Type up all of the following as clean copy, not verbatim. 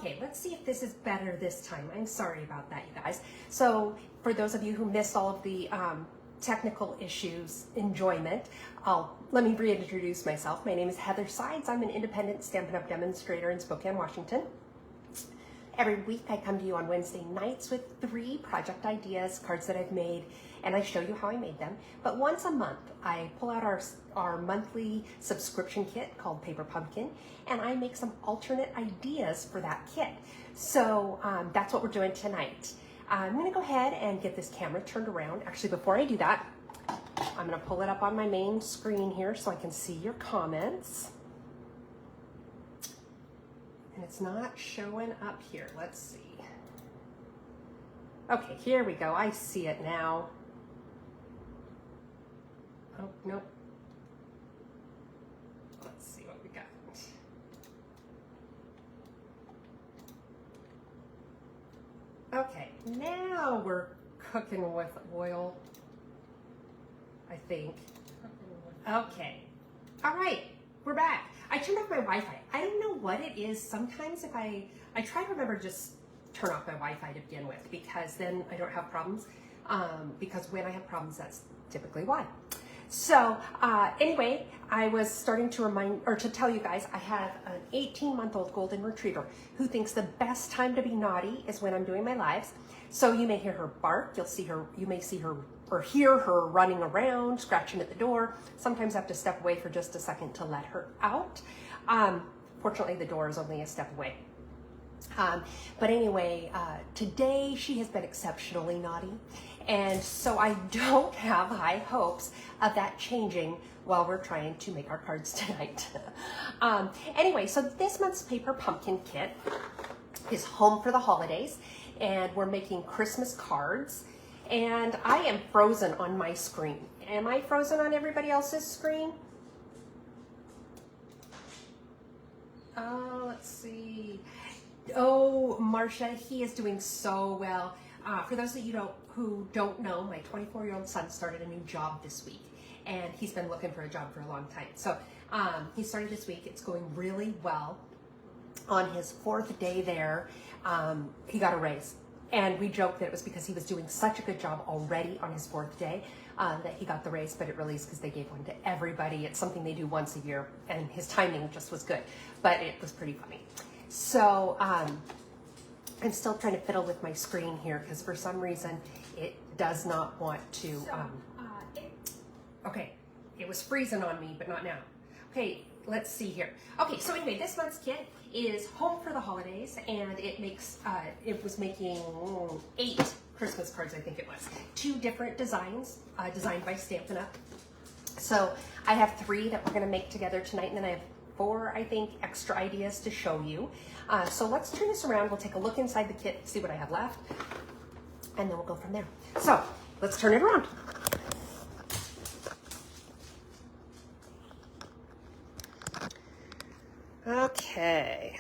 Okay, let's see if this is better this time. I'm sorry about that, you guys. So for those of you who missed all of the technical issues enjoyment, let me reintroduce myself. My name is Heather Sides. I'm an independent Stampin' Up! Demonstrator in Spokane, Washington. Every week I come to you on Wednesday nights with 3 project ideas, cards that I've made, and I show you how I made them. But once a month, I pull out our monthly subscription kit called Paper Pumpkin, and I make some alternate ideas for that kit. So that's what we're doing tonight. I'm gonna go ahead and get this camera turned around. Actually, before I do that, I'm gonna pull it up on my main screen here so I can see your comments. And it's not showing up here. Let's see. Okay, here we go. I see it now. Oh, nope. Let's see what we got. Okay, now we're cooking with oil, I think. Okay. All right, we're back. I turned off my Wi-Fi. I don't know what it is. Sometimes if I try to remember just turn off my Wi-Fi to begin with, because then I don't have problems. Because when I have problems, that's typically why. So anyway, I was starting to tell you guys, I have an 18-month-old golden retriever who thinks the best time to be naughty is when I'm doing my lives. So you may hear her bark. You may see her or hear her running around, scratching at the door. Sometimes I have to step away for just a second to let her out. Fortunately, the door is only a step away. But anyway, today she has been exceptionally naughty. And so I don't have high hopes of that changing while we're trying to make our cards tonight. Anyway, so this month's Paper Pumpkin kit is home for the holidays, and we're making Christmas cards. And I am frozen on my screen. Am I frozen on everybody else's screen? Oh, let's see. Oh, Marcia, he is doing so well. For those of you who don't know, my 24-year-old son started a new job this week, and he's been looking for a job for a long time. So he started this week. It's going really well. On his 4th day there, he got a raise. And we joked that it was because he was doing such a good job already on his 4th day that he got the raise, but it really is because they gave one to everybody. It's something they do once a year, and his timing just was good, but it was pretty funny. So I'm still trying to fiddle with my screen here because for some reason it does not want to. Okay, it was freezing on me, but not now. Okay, let's see here. Okay, so anyway, this month's kit is home for the holidays, and it was making 8 Christmas cards, I think it was. 2 different designs, designed by Stampin' Up! So I have 3 that we're gonna make together tonight, and then I have 4, I think, extra ideas to show you. So let's turn this around. We'll take a look inside the kit, see what I have left, and then we'll go from there. So let's turn it around. Okay.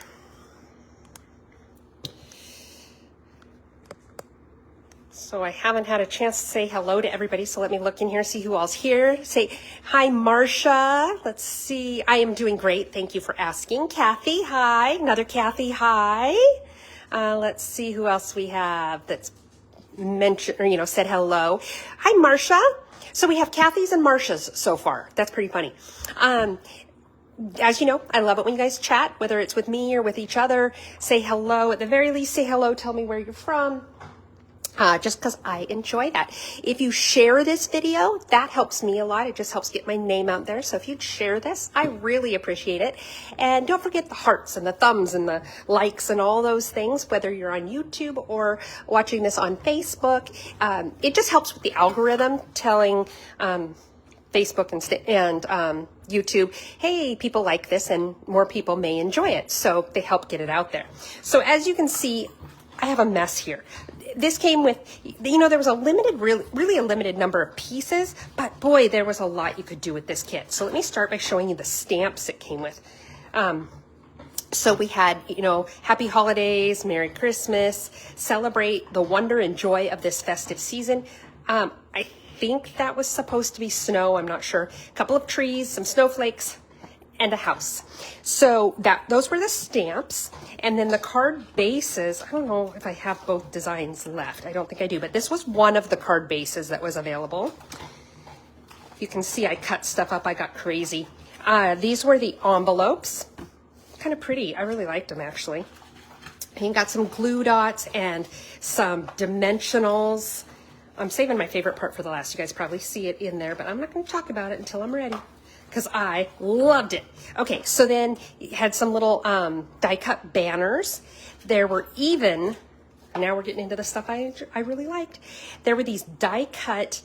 So I haven't had a chance to say hello to everybody, so let me look in here, see who all's here. Say, hi, Marcia. Let's see. I am doing great. Thank you for asking. Kathy, hi. Another Kathy, hi. Let's see who else we have that's mentioned, or, said hello. Hi, Marcia. So we have Kathy's and Marcia's so far. That's pretty funny. As you know, I love it when you guys chat, whether it's with me or with each other. Say hello. At the very least, say hello. Tell me where you're from. Just because I enjoy that. If you share this video, that helps me a lot. It just helps get my name out there. So if you'd share this, I really appreciate it. And don't forget the hearts and the thumbs and the likes and all those things, whether you're on YouTube or watching this on Facebook. It just helps with the algorithm telling Facebook and YouTube, hey, people like this and more people may enjoy it. So they help get it out there. So as you can see, I have a mess here. This came with, there was a really a limited number of pieces, but boy, there was a lot you could do with this kit. So let me start by showing you the stamps it came with. So we had, Happy Holidays, Merry Christmas, celebrate the wonder and joy of this festive season. I think that was supposed to be snow. I'm not sure. A couple of trees, some snowflakes, and a house. So those were the stamps. And then the card bases, I don't know if I have both designs left. I don't think I do, but this was one of the card bases that was available. You can see I cut stuff up. I got crazy. These were the envelopes. Kind of pretty. I really liked them, actually. And you got some glue dots and some dimensionals. I'm saving my favorite part for the last. You guys probably see it in there, but I'm not going to talk about it until I'm ready because I loved it. Okay, so then you had some little die-cut banners. There were even, now we're getting into the stuff I really liked. There were these die-cut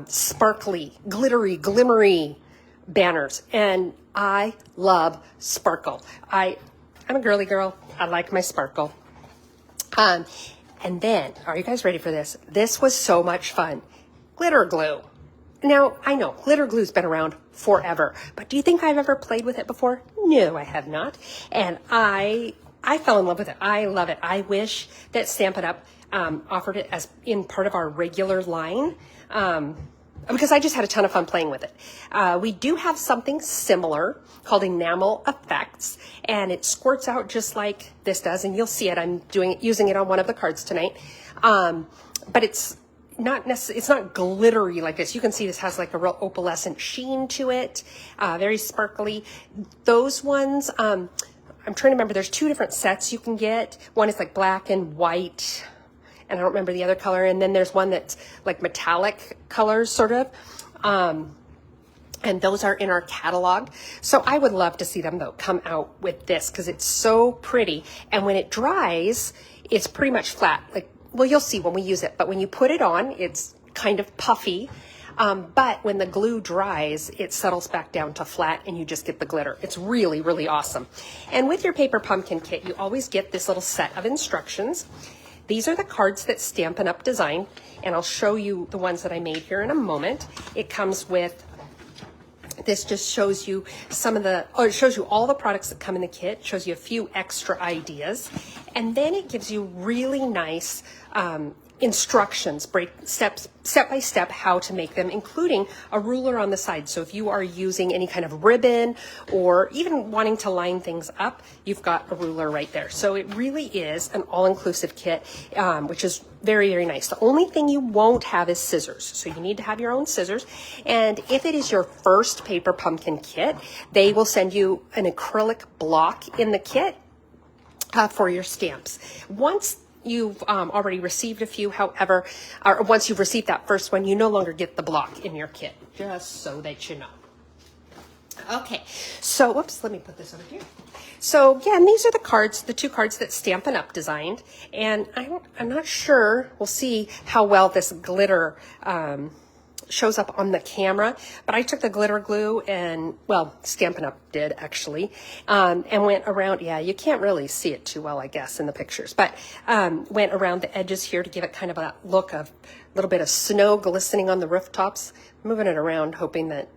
sparkly, glittery, glimmery banners, and I love sparkle. I'm a girly girl. I like my sparkle. And then, are you guys ready for this? This was so much fun. Glitter glue. Now, I know glitter glue's been around forever, but do you think I've ever played with it before? No, I have not. And I fell in love with it. I love it. I wish that Stampin' Up! Offered it as in part of our regular line. Because I just had a ton of fun playing with it. We do have something similar called Enamel Effects, and it squirts out just like this does, and you'll see it. I'm using it on one of the cards tonight. But it's not glittery like this. You can see this has like a real opalescent sheen to it, very sparkly. Those ones, I'm trying to remember, there's two different sets you can get. One is like black and white, and I don't remember the other color. And then there's one that's like metallic colors, sort of. And those are in our catalog. So I would love to see them, though, come out with this because it's so pretty. And when it dries, it's pretty much flat. Like, well, you'll see when we use it. But when you put it on, it's kind of puffy. But when the glue dries, it settles back down to flat and you just get the glitter. It's really, really awesome. And with your paper pumpkin kit, you always get this little set of instructions. These are the cards that Stampin' Up! Designed, and I'll show you the ones that I made here in a moment. It comes with, this just shows you it shows you all the products that come in the kit, shows you a few extra ideas, and then it gives you really nice instructions, step by step how to make them, including a ruler on the side. So if you are using any kind of ribbon or even wanting to line things up, you've got a ruler right there. So it really is an all-inclusive kit, which is very, very nice. The only thing you won't have is scissors. So you need to have your own scissors. And if it is your first paper pumpkin kit, they will send you an acrylic block in the kit for your stamps. Once you've already received a few, however, or once you've received that first one, you no longer get the block in your kit, just so that you know. Okay, so, whoops, let me put this over here. So, again, these are the cards, the two cards that Stampin' Up! Designed, and I'm not sure, we'll see how well this glitter shows up on the camera, but I took the glitter glue and, well, Stampin' Up! Did actually, and went around, yeah, you can't really see it too well, I guess, in the pictures, but went around the edges here to give it kind of a look of a little bit of snow glistening on the rooftops, moving it around, hoping that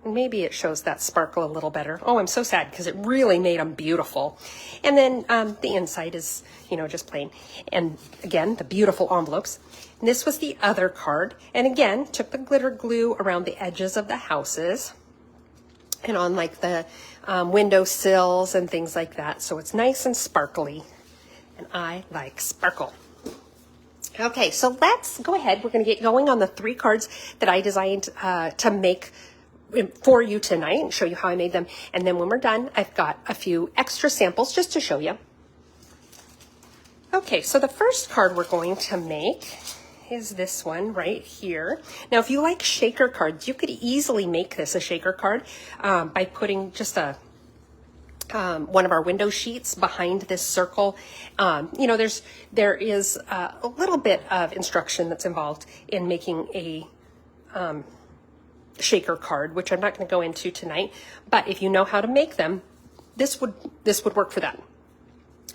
maybe it shows that sparkle a little better. Oh, I'm so sad because it really made them beautiful. And then the inside is, just plain. And again, the beautiful envelopes. And this was the other card. And again, took the glitter glue around the edges of the houses and on like the window sills and things like that. So it's nice and sparkly. And I like sparkle. Okay, so let's go ahead. We're going to get going on the 3 cards that I designed to make for you tonight and show you how I made them. And then when we're done, I've got a few extra samples just to show you. Okay, so the first card we're going to make is this one right here. Now, if you like shaker cards, you could easily make this a shaker card by putting just one of our window sheets behind this circle. There is a little bit of instruction that's involved in making a shaker card, which I'm not going to go into tonight, but if you know how to make them, this would work for that.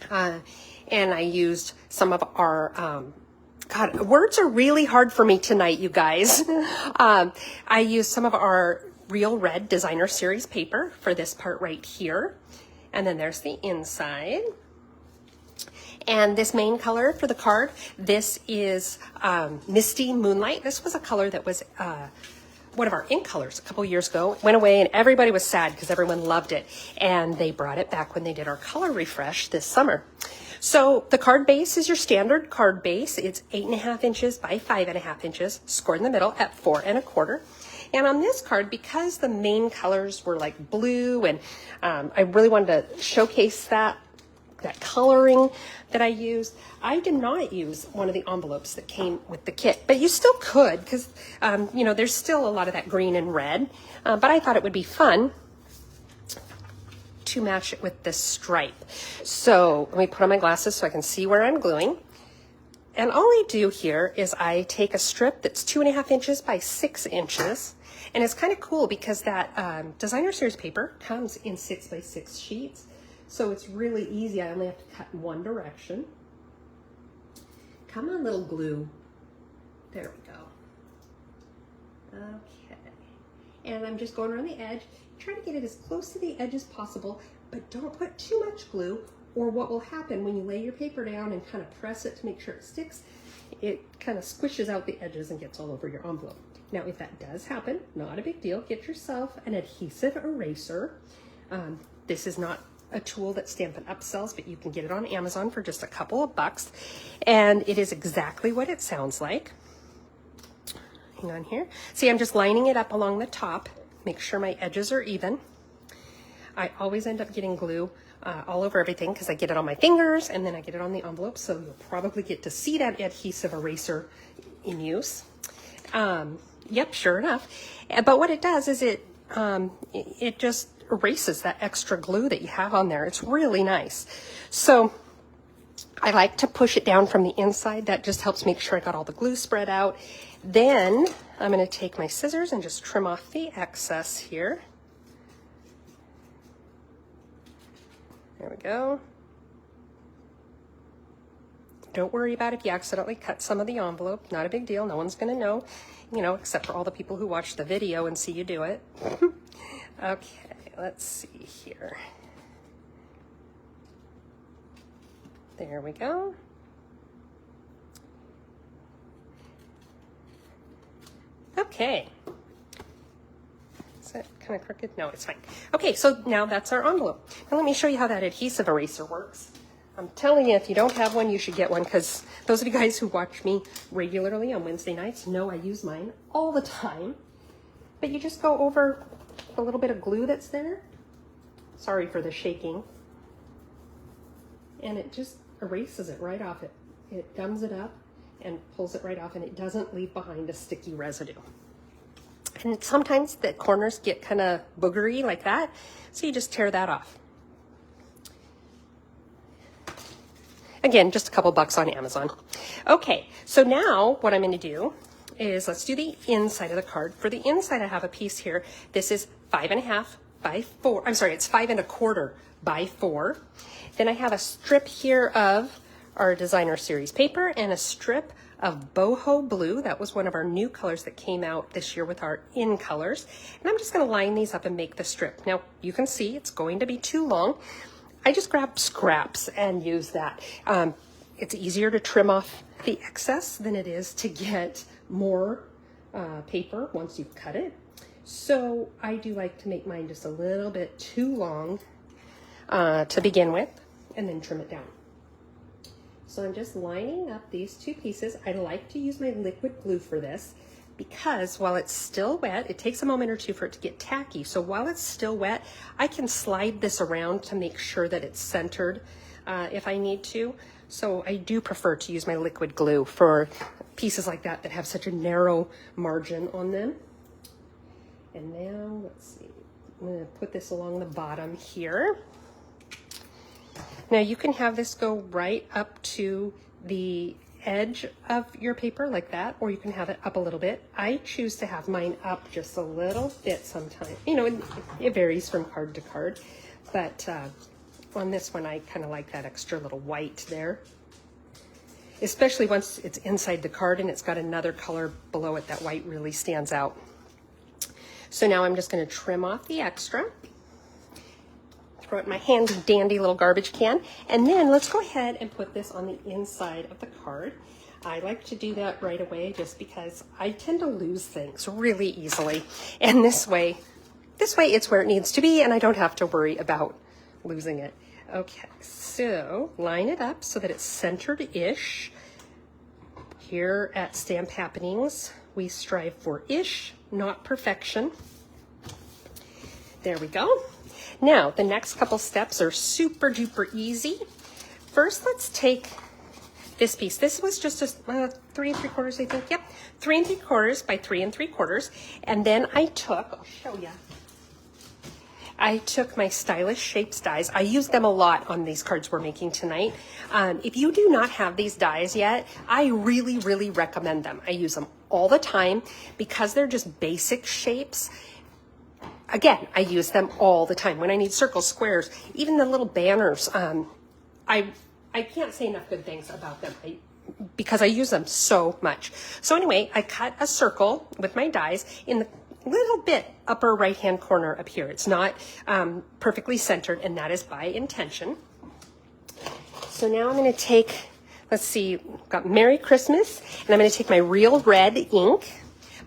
And I used some of our God, words are really hard for me tonight, you guys. I used some of our Real Red Designer Series paper for this part right here. And then there's the inside. And this main color for the card, this is Misty Moonlight. This was a color that was one of our ink colors a couple years ago. It went away and everybody was sad because everyone loved it. And they brought it back when they did our color refresh this summer. So the card base is your standard card base. It's 8.5 inches by 5.5 inches, scored in the middle at 4 1/4. And on this card, because the main colors were like blue, and I really wanted to showcase that coloring that I used, I did not use one of the envelopes that came with the kit, but you still could, because you know, there's still a lot of that green and red, but I thought it would be fun to match it with this stripe. So let me put on my glasses so I can see where I'm gluing. And all I do here is I take a strip that's 2.5 inches by 6 inches. And it's kind of cool because that designer series paper comes in 6 by 6 sheets. So it's really easy. I only have to cut in one direction. Come on, little glue. There we go. Okay. And I'm just going around the edge. Try to get it as close to the edge as possible, but don't put too much glue, or what will happen when you lay your paper down and kind of press it to make sure it sticks, it kind of squishes out the edges and gets all over your envelope. Now, if that does happen, not a big deal. Get yourself an adhesive eraser. This is not a tool that Stampin' Up! Sells, but you can get it on Amazon for just a couple of bucks. And it is exactly what it sounds like. Hang on here. See, I'm just lining it up along the top. Make sure my edges are even. I always end up getting glue all over everything because I get it on my fingers and then I get it on the envelope. So you'll probably get to see that adhesive eraser in use. Yep, sure enough. But what it does is it just erases that extra glue that you have on there. It's really nice. So I like to push it down from the inside. That just helps make sure I got all the glue spread out. Then I'm going to take my scissors and just trim off the excess here. There we go. Don't worry about if you accidentally cut some of the envelope. Not a big deal. No one's going to know, you know, except for all the people who watch the video and see you do it. Okay, let's see here. There we go. Okay. Is that kind of crooked? No, it's fine. Okay, so now that's our envelope. Now let me show you how that adhesive eraser works. I'm telling you, if you don't have one, you should get one, because those of you guys who watch me regularly on Wednesday nights know I use mine all the time. But you just go over a little bit of glue that's there. Sorry for the shaking. And it just erases it right off it. It gums it up and pulls it right off, and it doesn't leave behind a sticky residue. And sometimes the corners get kind of boogery like that, so you just tear that off. Again, just a couple bucks on Amazon. Okay, so now what I'm going to do is let's do the inside of the card. For the inside, I have a piece here. This is 5.5 by 4. I'm sorry, it's 5 1/4 by 4. Then I have a strip here of our designer series paper and a strip of boho blue. That was one of our new colors that came out this year with our in colors. And I'm just going to line these up and make the strip. Now you can see it's going to be too long. I just grab scraps and use that. It's easier to trim off the excess than it is to get more paper once you've cut it. So I do like to make mine just a little bit too long to begin with, and then trim it down. So I'm just lining up these two pieces. I like to use my liquid glue for this because while it's still wet, it takes a moment or two for it to get tacky. So while it's still wet, I can slide this around to make sure that it's centered if I need to. So I do prefer to use my liquid glue for pieces like that that have such a narrow margin on them. And now, let's see, I'm going to put this along the bottom here. Now you can have this go right up to the edge of your paper like that, or you can have it up a little bit. I choose to have mine up just a little bit sometimes. You know, it varies from card to card, but on this one I kind of like that extra little white there, especially once it's inside the card and it's got another color below it. That white really stands out. So now I'm just going to trim off the extra. Throw it in my handy dandy little garbage can, and then let's go ahead and put this on the inside of the card. I like to do that right away just because I tend to lose things really easily. And this way it's where it needs to be and I don't have to worry about losing it. Okay, so line it up so that it's centered-ish. Here at Stamp Happenings, we strive for ish, not perfection. There we go. Now, the next couple steps are super duper easy. First, let's take this piece. This was just a 3 3/4, I think. Yep, 3 3/4 by 3 3/4. And then I took, I'll show you. I took my Stylish Shapes dies. I use them a lot on these cards we're making tonight. If you do not have these dies yet, I really, really recommend them. I use them all the time because they're just basic shapes. Again, I use them all the time when I need circles, squares, even the little banners. I can't say enough good things about them because I use them so much. So anyway, I cut a circle with my dies in the little bit upper right hand corner up here. It's not perfectly centered, and that is by intention. So now I'm going to take, let's see, got Merry Christmas, and I'm going to take my Real Red ink.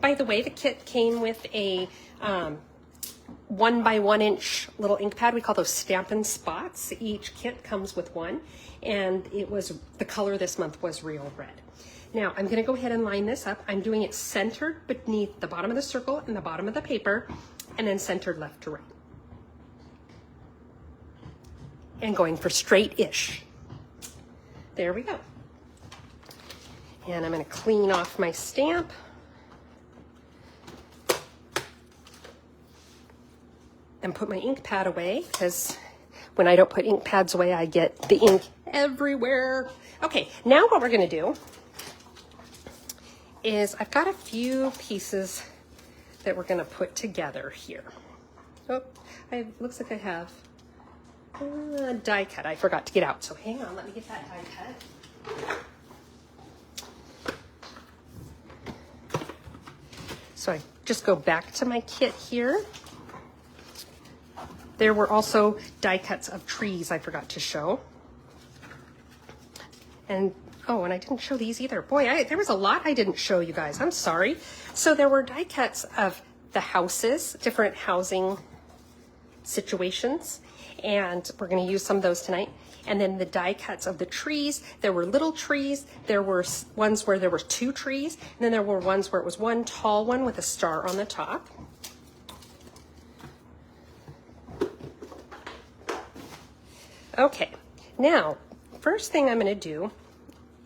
By the way, the kit came with a 1 by 1 inch little ink pad. We call those Stampin' Spots. Each kit comes with one, and it was, the color this month was Real Red. Now I'm going to go ahead and line this up. I'm doing it centered beneath the bottom of the circle and the bottom of the paper, and then centered left to right. And going for straight-ish. There we go. And I'm going to clean off my stamp. And put my ink pad away, because when I don't put ink pads away, I get the ink everywhere. Okay, now what we're going to do is I've got a few pieces that we're going to put together here. Oh, looks like I have a die cut I forgot to get out. So hang on, let me get that die cut. So I just go back to my kit here. There were also die cuts of trees I forgot to show. And oh, and I didn't show these either. Boy, there was a lot I didn't show you guys. I'm sorry. So there were die cuts of the houses, different housing situations, and we're going to use some of those tonight. And then the die cuts of the trees. There were little trees. There were ones where there were 2 trees, and then there were ones where it was one tall one with a star on the top. Okay, now, first thing I'm going to do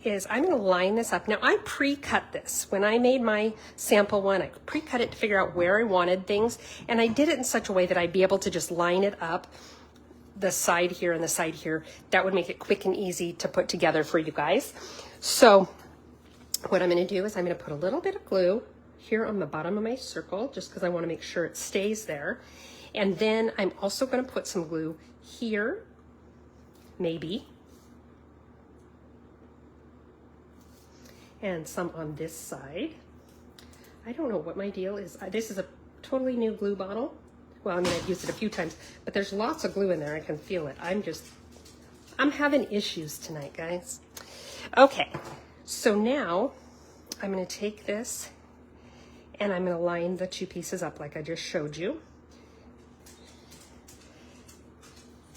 is I'm going to line this up. Now, I pre-cut this. When I made my sample one, I pre-cut it to figure out where I wanted things, and I did it in such a way that I'd be able to just line it up, the side here and the side here. That would make it quick and easy to put together for you guys. So what I'm going to do is I'm going to put a little bit of glue here on the bottom of my circle, just because I want to make sure it stays there. And then I'm also going to put some glue here, maybe, and some on this side. I don't know what my deal is. This is a totally new glue bottle. Well, I mean, I've used it a few times, but there's lots of glue in there. I can feel it. I'm having issues tonight, guys. Okay, so now I'm going to take this and I'm going to line the 2 pieces up like I just showed you.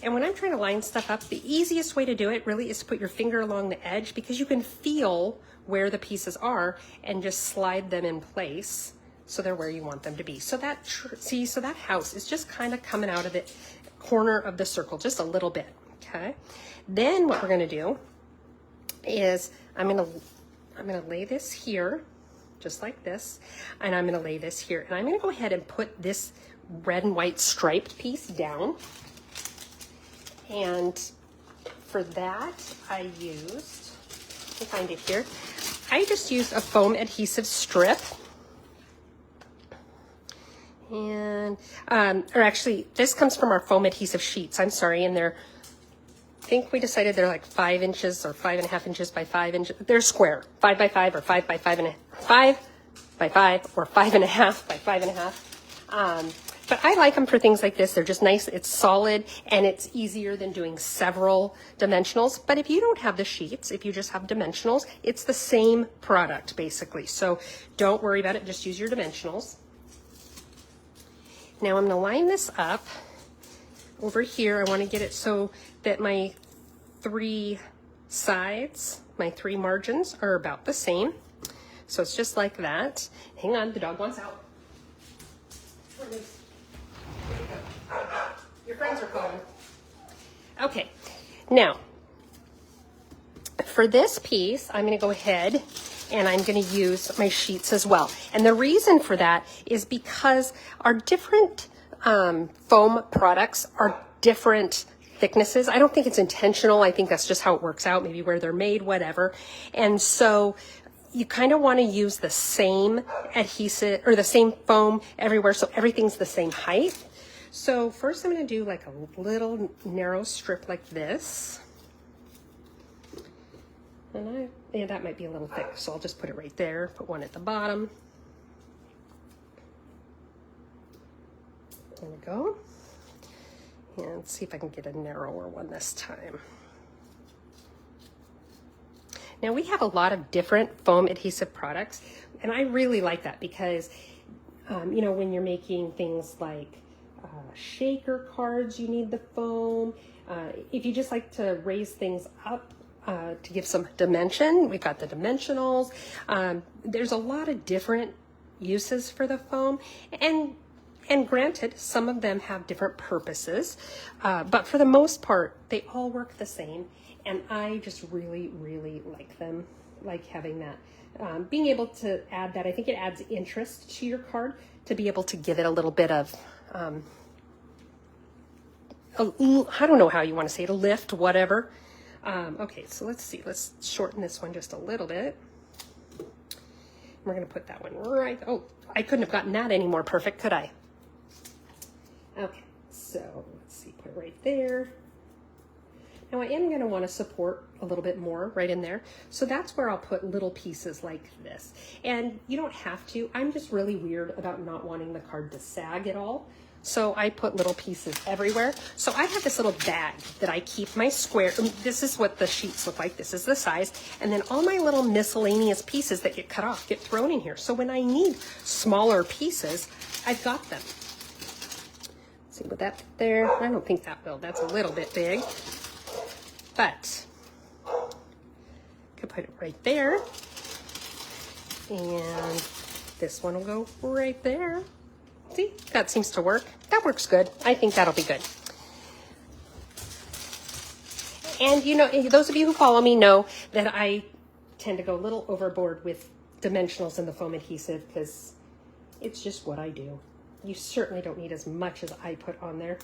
And when I'm trying to line stuff up, the easiest way to do it really is to put your finger along the edge, because you can feel where the pieces are and just slide them in place so they're where you want them to be. So that, so that house is just kind of coming out of the corner of the circle, just a little bit, okay? Then what we're gonna do is I'm gonna lay this here, just like this, and I'm gonna lay this here, and I'm gonna go ahead and put this red and white striped piece down. And for that, I used, let me find it here. I just used a foam adhesive strip. And, or actually, this comes from our foam adhesive sheets. I'm sorry, and they're, I think we decided they're like 5 inches or 5.5 inches by 5 inches. They're square, 5 by 5 or 5 by 5 and 5 by 5 or 5.5 by 5.5. But I like them for things like this. They're just nice. It's solid and it's easier than doing several dimensionals. But if you don't have the sheets, if you just have dimensionals, it's the same product basically. So don't worry about it. Just use your dimensionals. Now I'm going to line this up over here. I want to get it so that my 3 sides, my 3 margins are about the same. So it's just like that. Hang on, the dog wants out. Your friends are calling. Okay, now for this piece, I'm going to go ahead and I'm going to use my sheets as well. And the reason for that is because our different foam products are different thicknesses. I don't think it's intentional. I think that's just how it works out, maybe where they're made, whatever. And so you kind of want to use the same adhesive or the same foam everywhere so everything's the same height. So first I'm going to do like a little narrow strip like this. And yeah, that might be a little thick, so I'll just put it right there, put one at the bottom. There we go. And see if I can get a narrower one this time. Now we have a lot of different foam adhesive products, and I really like that because, you know, when you're making things like shaker cards, you need the foam. If you just like to raise things up to give some dimension, we've got the dimensionals. There's a lot of different uses for the foam, and granted, some of them have different purposes, but for the most part, they all work the same. And I just really, really like them, like having that. Being able to add that, I think it adds interest to your card to be able to give it a little bit of, I don't know how you want to say it, a lift, whatever. Okay, so let's see. Let's shorten this one just a little bit. We're going to put that one right. Oh, I couldn't have gotten that any more perfect, could I? Okay, so let's see, put it right there. Now I am going to want to support a little bit more right in there. So that's where I'll put little pieces like this. And you don't have to. I'm just really weird about not wanting the card to sag at all. So I put little pieces everywhere. So I have this little bag that I keep my square. This is what the sheets look like. This is the size. And then all my little miscellaneous pieces that get cut off get thrown in here. So when I need smaller pieces, I've got them. See, would that fit there? I don't think that will. That's a little bit big. But I could put it right there. And this one will go right there. See, that seems to work. That works good. I think that'll be good. And you know, those of you who follow me know that I tend to go a little overboard with dimensionals in the foam adhesive because it's just what I do. You certainly don't need as much as I put on there.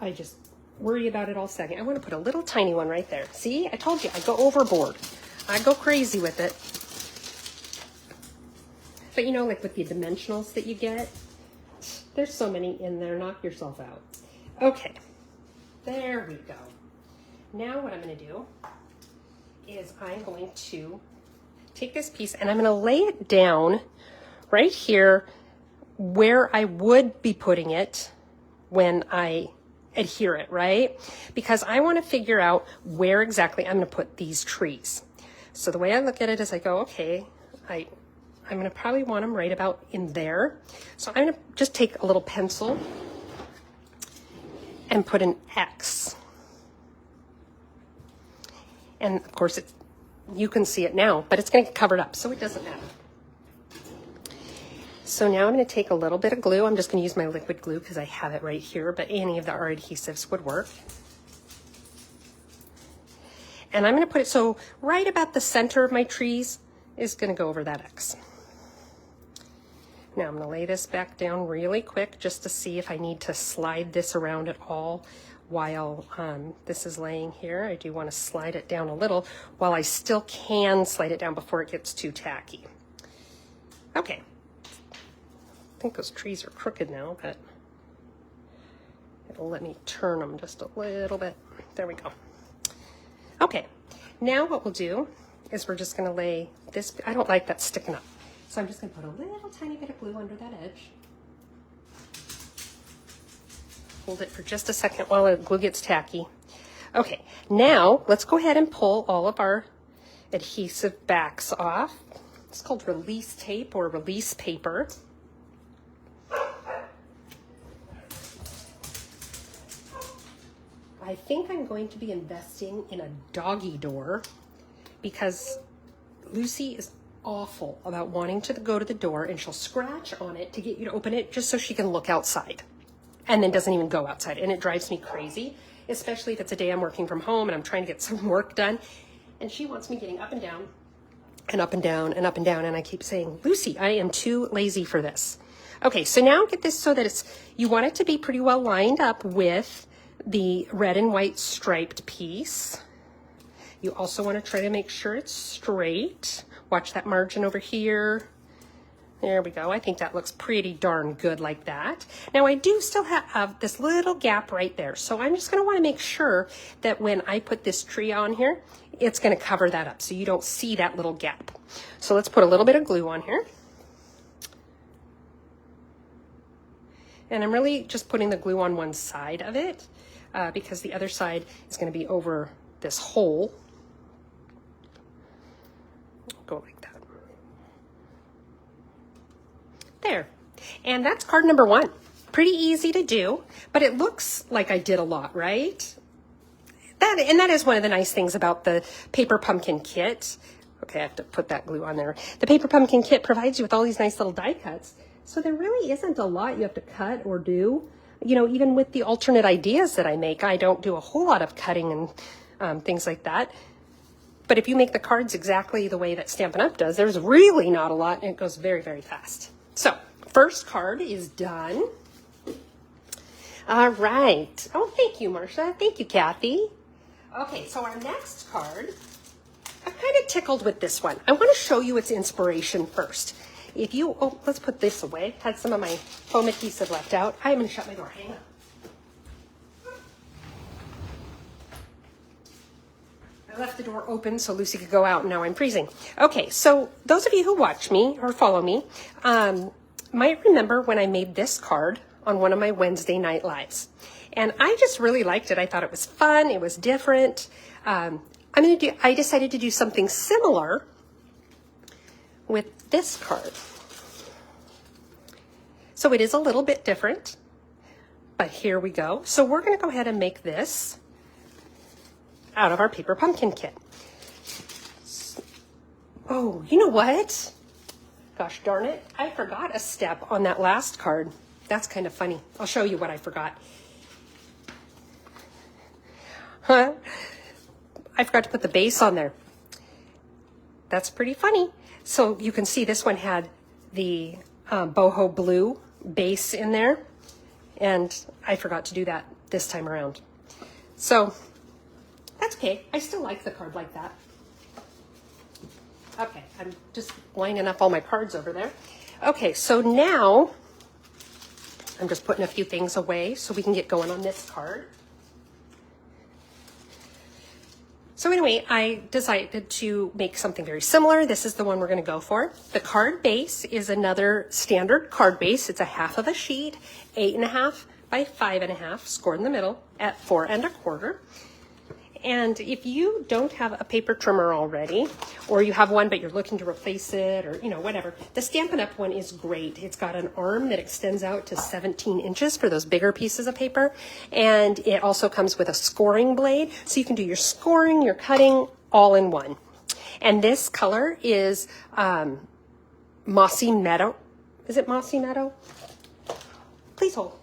I just worry about it all second. I want to put a little tiny one right there. See, I told you, I go overboard. I go crazy with it. But you know, like with the dimensionals that you get, there's so many in there, knock yourself out. Okay, there we go. Now what I'm going to do is I'm going to take this piece and I'm going to lay it down right here where I would be putting it when I adhere it, right? Because I want to figure out where exactly I'm going to put these trees. So the way I look at it is I go, okay, I'm going to probably want them right about in there. So I'm going to just take a little pencil and put an X. And of course, you can see it now, but it's going to get covered up, so it doesn't matter. So now I'm going to take a little bit of glue. I'm just going to use my liquid glue because I have it right here, but any of the our adhesives would work. And I'm going to put it so right about the center of my trees is going to go over that X. Now I'm going to lay this back down really quick just to see if I need to slide this around at all while this is laying here. I do want to slide it down a little while I still can slide it down before it gets too tacky. Okay. I think those trees are crooked now, but it'll let me turn them just a little bit. There we go. Okay, now what we'll do is we're just going to lay this. I don't like that sticking up. So I'm just going to put a little tiny bit of glue under that edge. hold it for just a second while the glue gets tacky. Okay, now let's go ahead and pull all of our adhesive backs off. It's called release tape or release paper. I think I'm going to be investing in a doggy door because Lucy is awful about wanting to go to the door, and she'll scratch on it to get you to open it just so she can look outside, and then doesn't even go outside, and it drives me crazy, especially if it's a day I'm working from home and I'm trying to get some work done, and she wants me getting up and down and up and down and up and down, and I keep saying, Lucy, I am too lazy for this. Okay, so now get this so that you want it to be pretty well lined up with the red and white striped piece. You also want to try to make sure it's straight. Watch that margin over here. There we go. I think that looks pretty darn good like that. Now I do still have this little gap right there. So I'm just going to want to make sure that when I put this tree on here, it's going to cover that up so you don't see that little gap. So let's put a little bit of glue on here. And I'm really just putting the glue on one side of it because the other side is going to be over this hole. Go like that. There. And that's card number 1. Pretty easy to do, but it looks like I did a lot, right? That is one of the nice things about the paper pumpkin kit. Okay, I have to put that glue on there. The paper pumpkin kit provides you with all these nice little die cuts. So there really isn't a lot you have to cut or do. You know, even with the alternate ideas that I make, I don't do a whole lot of cutting and things like that. But if you make the cards exactly the way that Stampin' Up! Does, there's really not a lot, and it goes very, very fast. So, first card is done. All right. Oh, thank you, Marcia. Thank you, Kathy. Okay, so our next card, I'm kind of tickled with this one. I want to show you its inspiration first. Let's put this away. Had some of my foam adhesive left out. I'm going to shut my door. Hang on. I left the door open so Lucy could go out, and now I'm freezing. Okay, so those of you who watch me or follow me might remember when I made this card on one of my Wednesday night lives. And I just really liked it. I thought it was fun. It was different. I decided to do something similar with this card. So it is a little bit different, but here we go. So we're going to go ahead and make this out of our paper pumpkin kit. Oh, you know what? Gosh darn it. I forgot a step on that last card. That's kind of funny. I'll show you what I forgot. I forgot to put the base on there. That's pretty funny. So you can see this one had the boho blue base in there, and I forgot to do that this time around. So that's okay. I still like the card like that. Okay, I'm just lining up all my cards over there. Okay, so now I'm just putting a few things away so we can get going on this card. So anyway, I decided to make something very similar. This is the one we're going to go for. The card base is another standard card base. It's a half of a sheet, 8.5 by 5.5, scored in the middle at 4 1/4. And if you don't have a paper trimmer already, or you have one but you're looking to replace it, or whatever, the Stampin' Up! One is great. It's got an arm that extends out to 17 inches for those bigger pieces of paper, and it also comes with a scoring blade, so you can do your scoring, your cutting, all in one. And this color is Mossy Meadow. Is it Mossy Meadow? Please hold.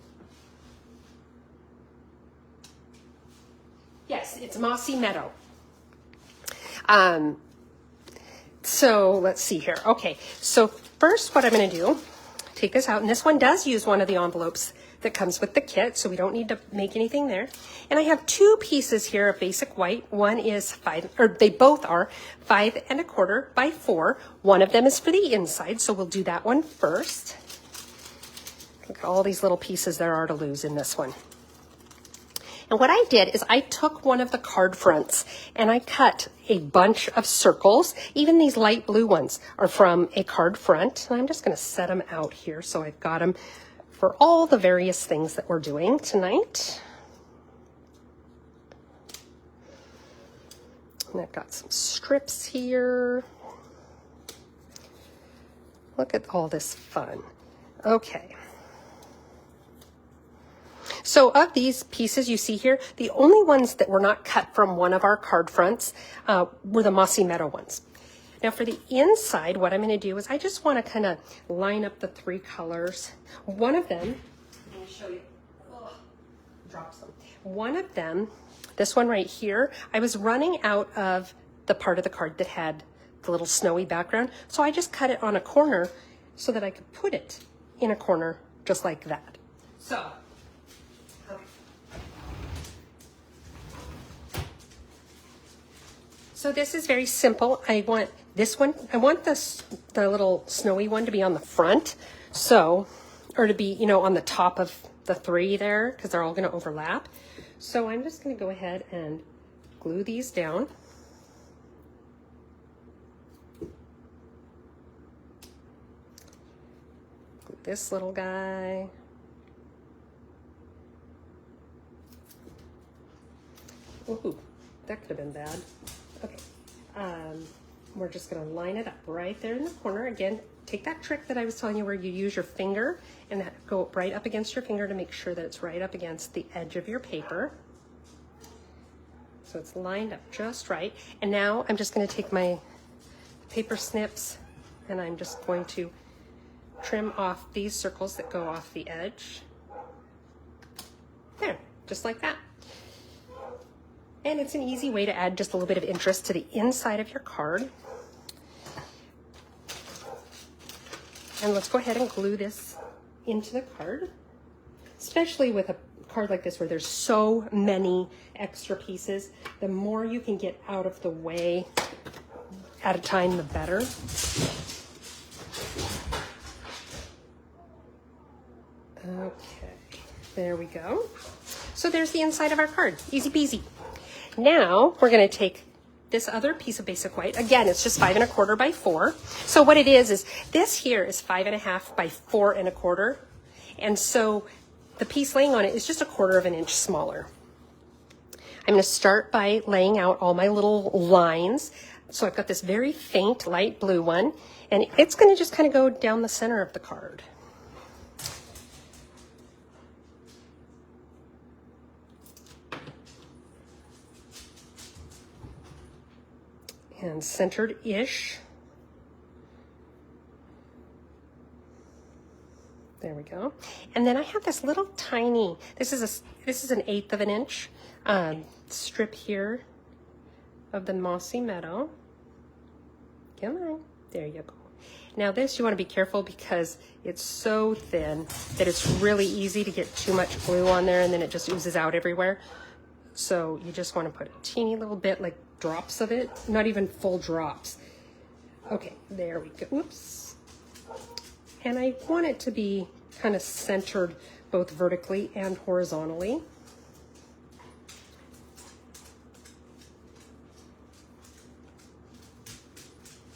Yes, it's Mossy Meadow. So let's see here. Okay, so first what I'm going to do, take this out, and this one does use one of the envelopes that comes with the kit, so we don't need to make anything there. And I have 2 pieces here of basic white. One is they both are 5 1/4 by 4. One of them is for the inside, so we'll do that one first. Look at all these little pieces there are to lose in this one. And what I did is I took one of the card fronts and I cut a bunch of circles. Even these light blue ones are from a card front. And I'm just going to set them out here so I've got them for all the various things that we're doing tonight. And I've got some strips here. Look at all this fun. Okay. So of these pieces you see here, the only ones that were not cut from one of our card fronts were the Mossy Meadow ones. Now for the inside, what I'm going to do is I just want to kind of line up the three colors. One of them, let me show you, drop some. One of them, this one right here, I was running out of the part of the card that had the little snowy background. So I just cut it on a corner so that I could put it in a corner just like that. So, okay. So this is very simple. I want this one, I want the little snowy one to be on the front. So, or to be, you know, on the top of the three there, because they're all going to overlap. So I'm just going to go ahead and glue these down. Glue this little guy. Ooh, that could have been bad. Okay, we're just going to line it up right there in the corner. Again, take that trick that I was telling you where you use your finger and that go right up against your finger to make sure that it's right up against the edge of your paper. So it's lined up just right. And now I'm just going to take my paper snips and I'm just going to trim off these circles that go off the edge. There, just like that. And it's an easy way to add just a little bit of interest to the inside of your card. And let's go ahead and glue this into the card, especially with a card like this where there's so many extra pieces. The more you can get out of the way at a time, the better. Okay, there we go. So there's the inside of our card, easy peasy. Now we're going to take this other piece of basic white. Again, it's just 5 1/4 by 4. So what it is this here is 5 1/2 by 4 1/4. And so the piece laying on it is just 1/4 of an inch smaller. I'm going to start by laying out all my little lines. So I've got this very faint light blue one, and it's going to just kind of go down the center of the card. And centered-ish. There we go. And then I have this little tiny, this is an 1/8 of an inch strip here of the Mossy Meadow. Come on, there you go. Now this, you want to be careful because it's so thin that it's really easy to get too much glue on there and then it just oozes out everywhere. So you just want to put a teeny little bit, like drops of it, not even full drops. Okay, there we go. Oops. And I want it to be kind of centered both vertically and horizontally.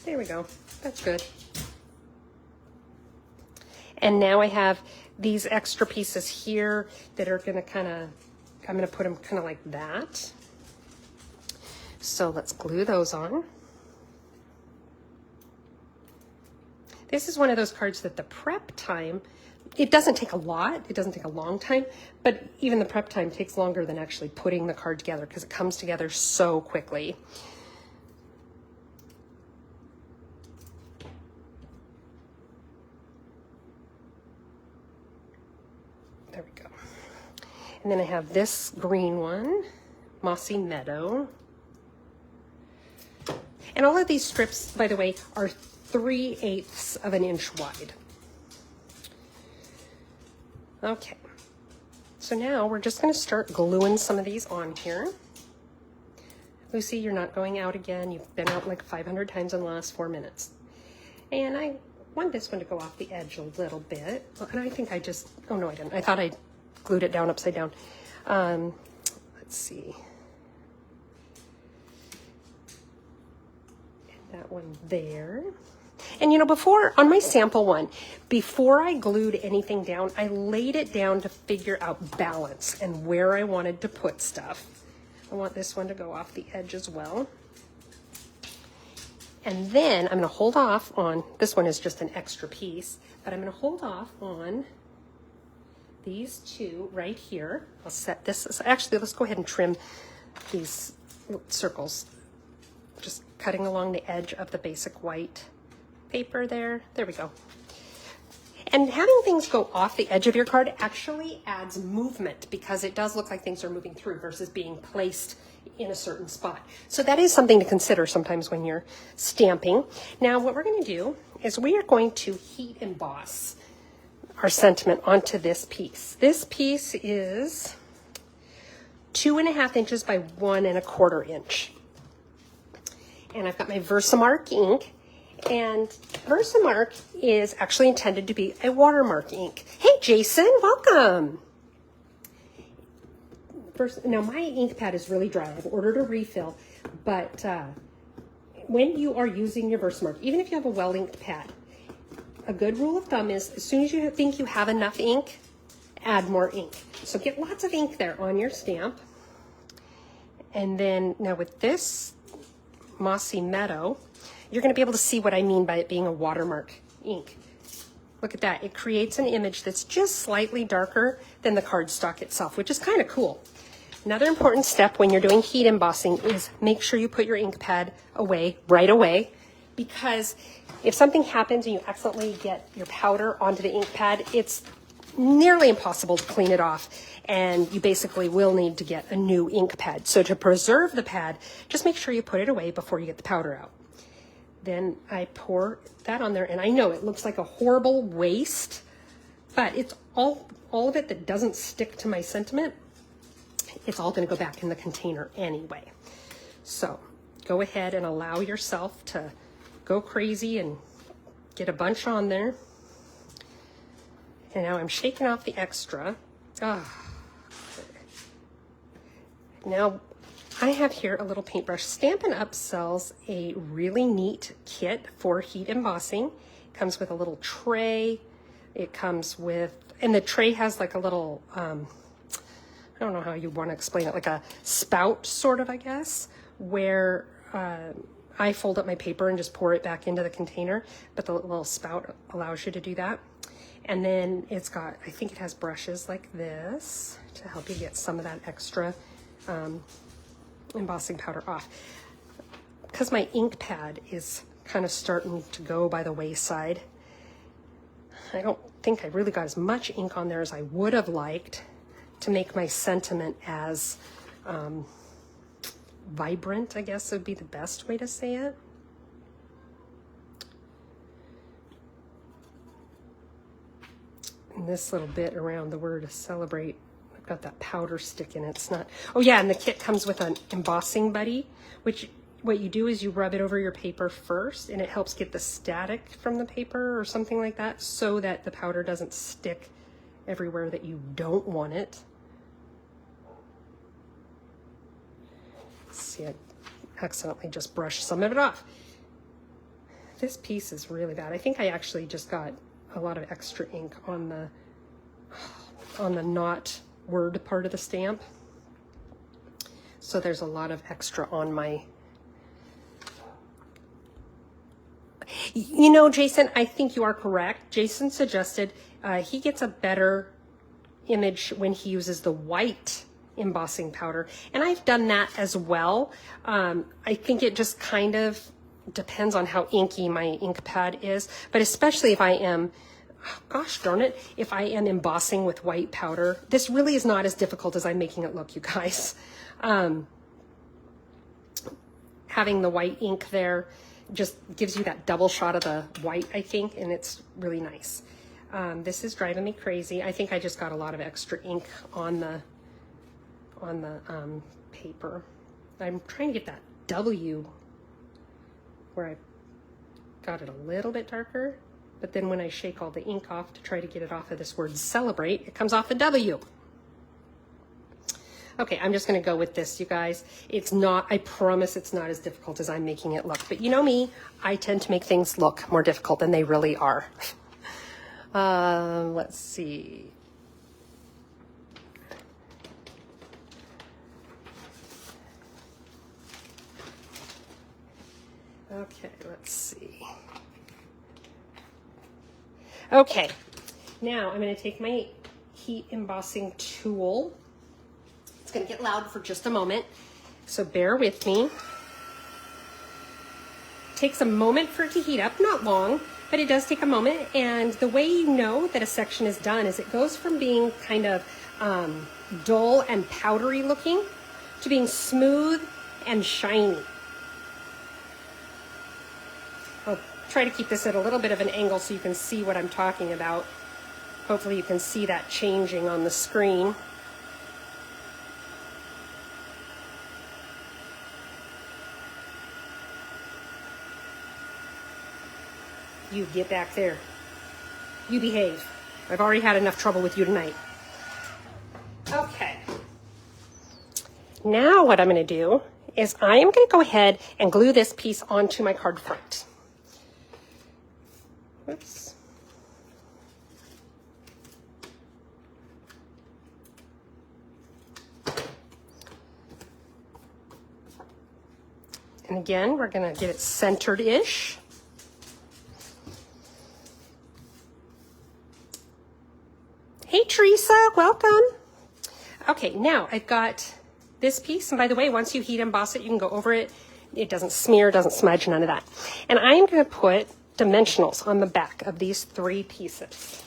There we go. That's good. And now I have these extra pieces here that are going to kind of, I'm going to put them kind of like that. So let's glue those on. This is one of those cards that the prep time, it doesn't take a lot, it doesn't take a long time, but even the prep time takes longer than actually putting the card together because it comes together so quickly. There we go. And then I have this green one, Mossy Meadow. And all of these strips, by the way, are 3/8 of an inch wide. Okay, so now we're just going to start gluing some of these on here. Lucy, you're not going out again. You've been out like 500 times in the last 4 minutes. And I want this one to go off the edge a little bit. And I think I just, oh no, I didn't. I thought I glued it down upside down. Let's see. That one there. And you know, before, on my sample one, before I glued anything down, I laid it down to figure out balance and where I wanted to put stuff. I want this one to go off the edge as well. And then I'm going to hold off on, this one is just an extra piece, but I'm going to hold off on these two right here. I'll set this, actually let's go ahead and trim these circles, just cutting along the edge of the basic white paper there. There we go. And having things go off the edge of your card actually adds movement because it does look like things are moving through versus being placed in a certain spot. So that is something to consider sometimes when you're stamping. Now what we're going to do is we are going to heat emboss our sentiment onto this piece. This piece is 2.5 inches by 1.25 inch. And I've got my Versamark ink. And Versamark is actually intended to be a watermark ink. Hey, Jason, welcome. First, now my ink pad is really dry. I've ordered a refill, but when you are using your Versamark, even if you have a well-inked pad, a good rule of thumb is as soon as you think you have enough ink, add more ink. So get lots of ink there on your stamp. And then now with this Mossy Meadow, you're going to be able to see what I mean by it being a watermark ink. Look at that. It creates an image that's just slightly darker than the cardstock itself, which is kind of cool. Another important step when you're doing heat embossing is make sure you put your ink pad away right away, because if something happens and you accidentally get your powder onto the ink pad, it's nearly impossible to clean it off, and you basically will need to get a new ink pad. So to preserve the pad, just make sure you put it away before you get the powder out. Then I pour that on there, and I know it looks like a horrible waste, but it's all of it that doesn't stick to my sentiment. It's all going to go back in the container anyway. So go ahead and allow yourself to go crazy and get a bunch on there. And now I'm shaking off the extra. Now I have here a little paintbrush. Stampin' Up! Sells a really neat kit for heat embossing. It comes with a little tray. It comes with, and the tray has like a little, I don't know how you want to explain it, like a spout sort of, I guess, where I fold up my paper and just pour it back into the container, but the little spout allows you to do that. And then it's got, I think it has brushes like this to help you get some of that extra embossing powder off. Because my ink pad is kind of starting to go by the wayside, I don't think I really got as much ink on there as I would have liked to make my sentiment as vibrant, I guess would be the best way to say it. And this little bit around the word celebrate, I've got that powder stick in it. It's not, oh yeah, and the kit comes with an embossing buddy, which what you do is you rub it over your paper first, and it helps get the static from the paper or something like that, so that the powder doesn't stick everywhere that you don't want it. See, I accidentally just brushed some of it off. This piece is really bad. I think I actually just got a lot of extra ink on the not word part of the stamp. So there's a lot of extra on my, you know, Jason, I think you are correct. Jason suggested he gets a better image when he uses the white embossing powder, and I've done that as well. I think it just kind of depends on how inky my ink pad is, but especially if I am, gosh darn it, if I am embossing with white powder, this really is not as difficult as I'm making it look, you guys. Having the white ink there just gives you that double shot of the white, I think, and it's really nice. This is driving me crazy. I think I just got a lot of extra ink on the paper. I'm trying to get that W where I got it a little bit darker, but then when I shake all the ink off to try to get it off of this word celebrate, it comes off the W. Okay, I'm just gonna go with this, you guys. It's not, I promise it's not as difficult as I'm making it look. But you know me, I tend to make things look more difficult than they really are. Let's see. Okay, let's see. Okay, now I'm going to take my heat embossing tool. It's going to get loud for just a moment, so bear with me. Takes a moment for it to heat up, not long, but it does take a moment. And the way you know that a section is done is it goes from being kind of dull and powdery looking to being smooth and shiny. I'll try to keep this at a little bit of an angle so you can see what I'm talking about. Hopefully you can see that changing on the screen. You get back there. You behave. I've already had enough trouble with you tonight. Okay. Now what I'm going to do is I am going to go ahead and glue this piece onto my card front. Whoops. And again, we're going to get it centered-ish. Hey, Teresa, welcome. Okay, now I've got this piece. And by the way, once you heat emboss it, you can go over it. It doesn't smear, doesn't smudge, none of that. And I'm going to put dimensionals on the back of these 3 pieces.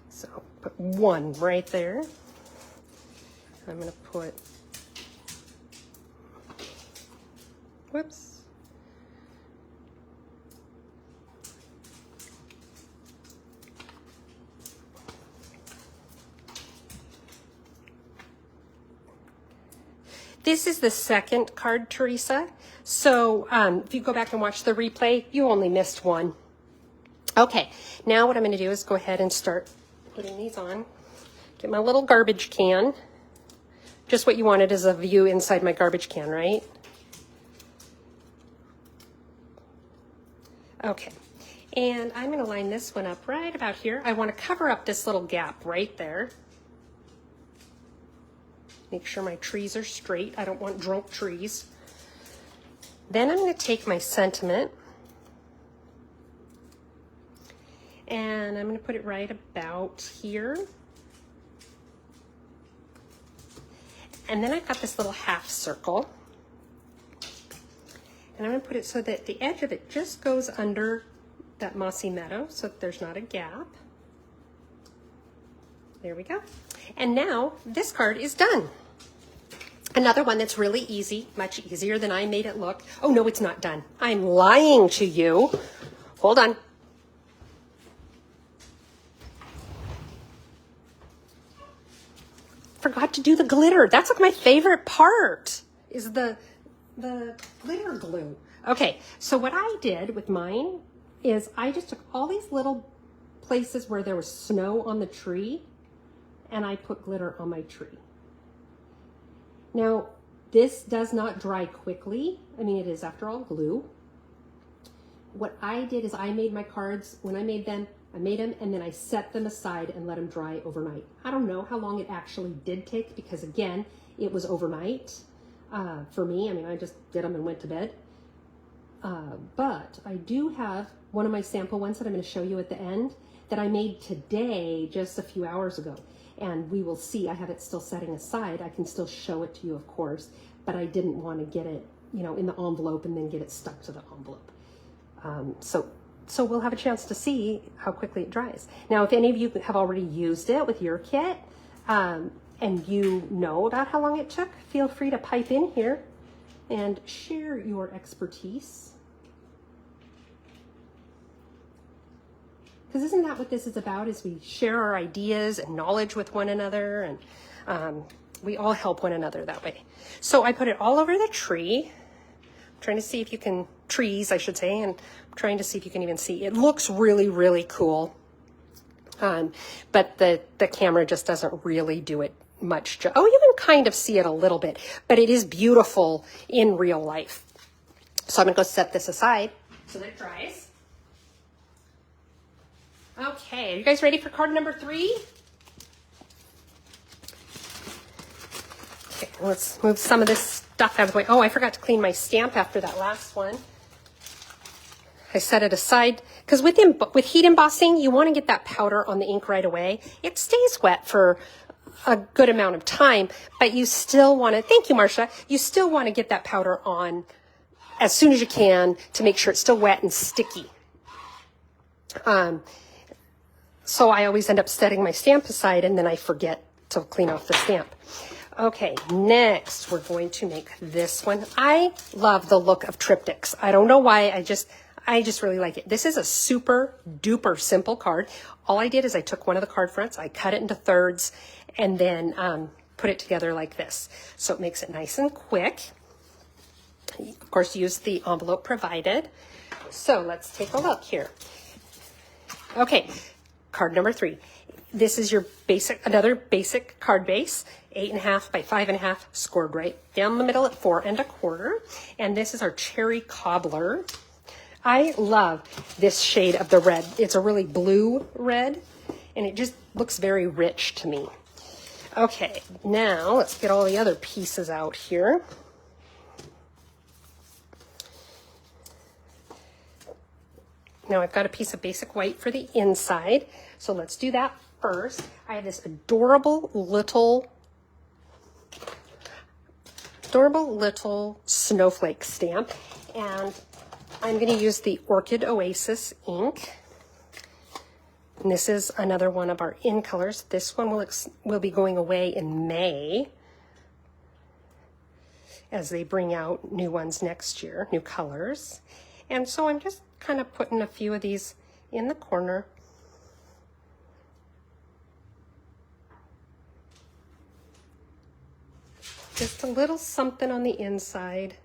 So put 1 right there. I'm going to put, whoops. This is the second card, Teresa. So if you go back and watch the replay, you only missed 1. Okay, now what I'm going to do is go ahead and start putting these on. Get my little garbage can. Just what you wanted is a view inside my garbage can, right? Okay, and I'm going to line this one up right about here. I want to cover up this little gap right there. Make sure my trees are straight. I don't want drunk trees. Then I'm going to take my sentiment and I'm going to put it right about here. And then I've got this little half circle. And I'm going to put it so that the edge of it just goes under that mossy meadow so that there's not a gap. There we go. And now this card is done. Another one that's really easy, much easier than I made it look. Oh no, it's not done. I'm lying to you. Hold on. Forgot to do the glitter. That's like my favorite part, is the glitter glue. Okay, so what I did with mine is I just took all these little places where there was snow on the tree and I put glitter on my tree. Now, this does not dry quickly. I mean, it is, after all, glue. What I did is I made my cards. When I made them, and then I set them aside and let them dry overnight. I don't know how long it actually did take because, again, it was overnight for me. I mean, I just did them and went to bed. But I do have one of my sample ones that I'm going to show you at the end that I made today, just a few hours ago. And we will see, I have it still setting aside. I can still show it to you, of course, but I didn't want to get it, you know, in the envelope and then get it stuck to the envelope. So we'll have a chance to see how quickly it dries. Now, if any of you have already used it with your kit and you know about how long it took, feel free to pipe in here and share your expertise. Because isn't that what this is about, is we share our ideas and knowledge with one another, and we all help one another that way. So I put it all over the tree. I'm trying to see if you can, trees I should say, and I'm trying to see if you can even see. It looks really, really cool. But the camera just doesn't really do it much. Oh, you can kind of see it a little bit, but it is beautiful in real life. So I'm gonna go set this aside so that it dries. Okay, are you guys ready for card number 3? Okay, let's move some of this stuff out of the way. Oh, I forgot to clean my stamp after that last one. I set it aside because with heat embossing, you want to get that powder on the ink right away. It stays wet for a good amount of time, but you still want to, thank you, Marcia, you still want to get that powder on as soon as you can to make sure it's still wet and sticky. So I always end up setting my stamp aside and then I forget to clean off the stamp. Okay, next we're going to make this one. I love the look of triptychs. I don't know why, I just really like it. This is a super duper simple card. All I did is I took one of the card fronts, I cut it into thirds, and then put it together like this. So it makes it nice and quick. Of course, use the envelope provided. So let's take a look here. Okay, card number 3. This is your another basic card base, 8.5 by 5.5, scored right down the middle at 4 1/4. And this is our cherry cobbler. I love this shade of the red. It's a really blue red, and it just looks very rich to me. Okay, now let's get all the other pieces out here. Now I've got a piece of basic white for the inside, so let's do that first. I have this adorable little snowflake stamp, and I'm going to use the Orchid Oasis ink. And this is another one of our in colors. This one will be going away in May as they bring out new ones next year, new colors. And so I'm just kind of putting a few of these in the corner. Just a little something on the inside.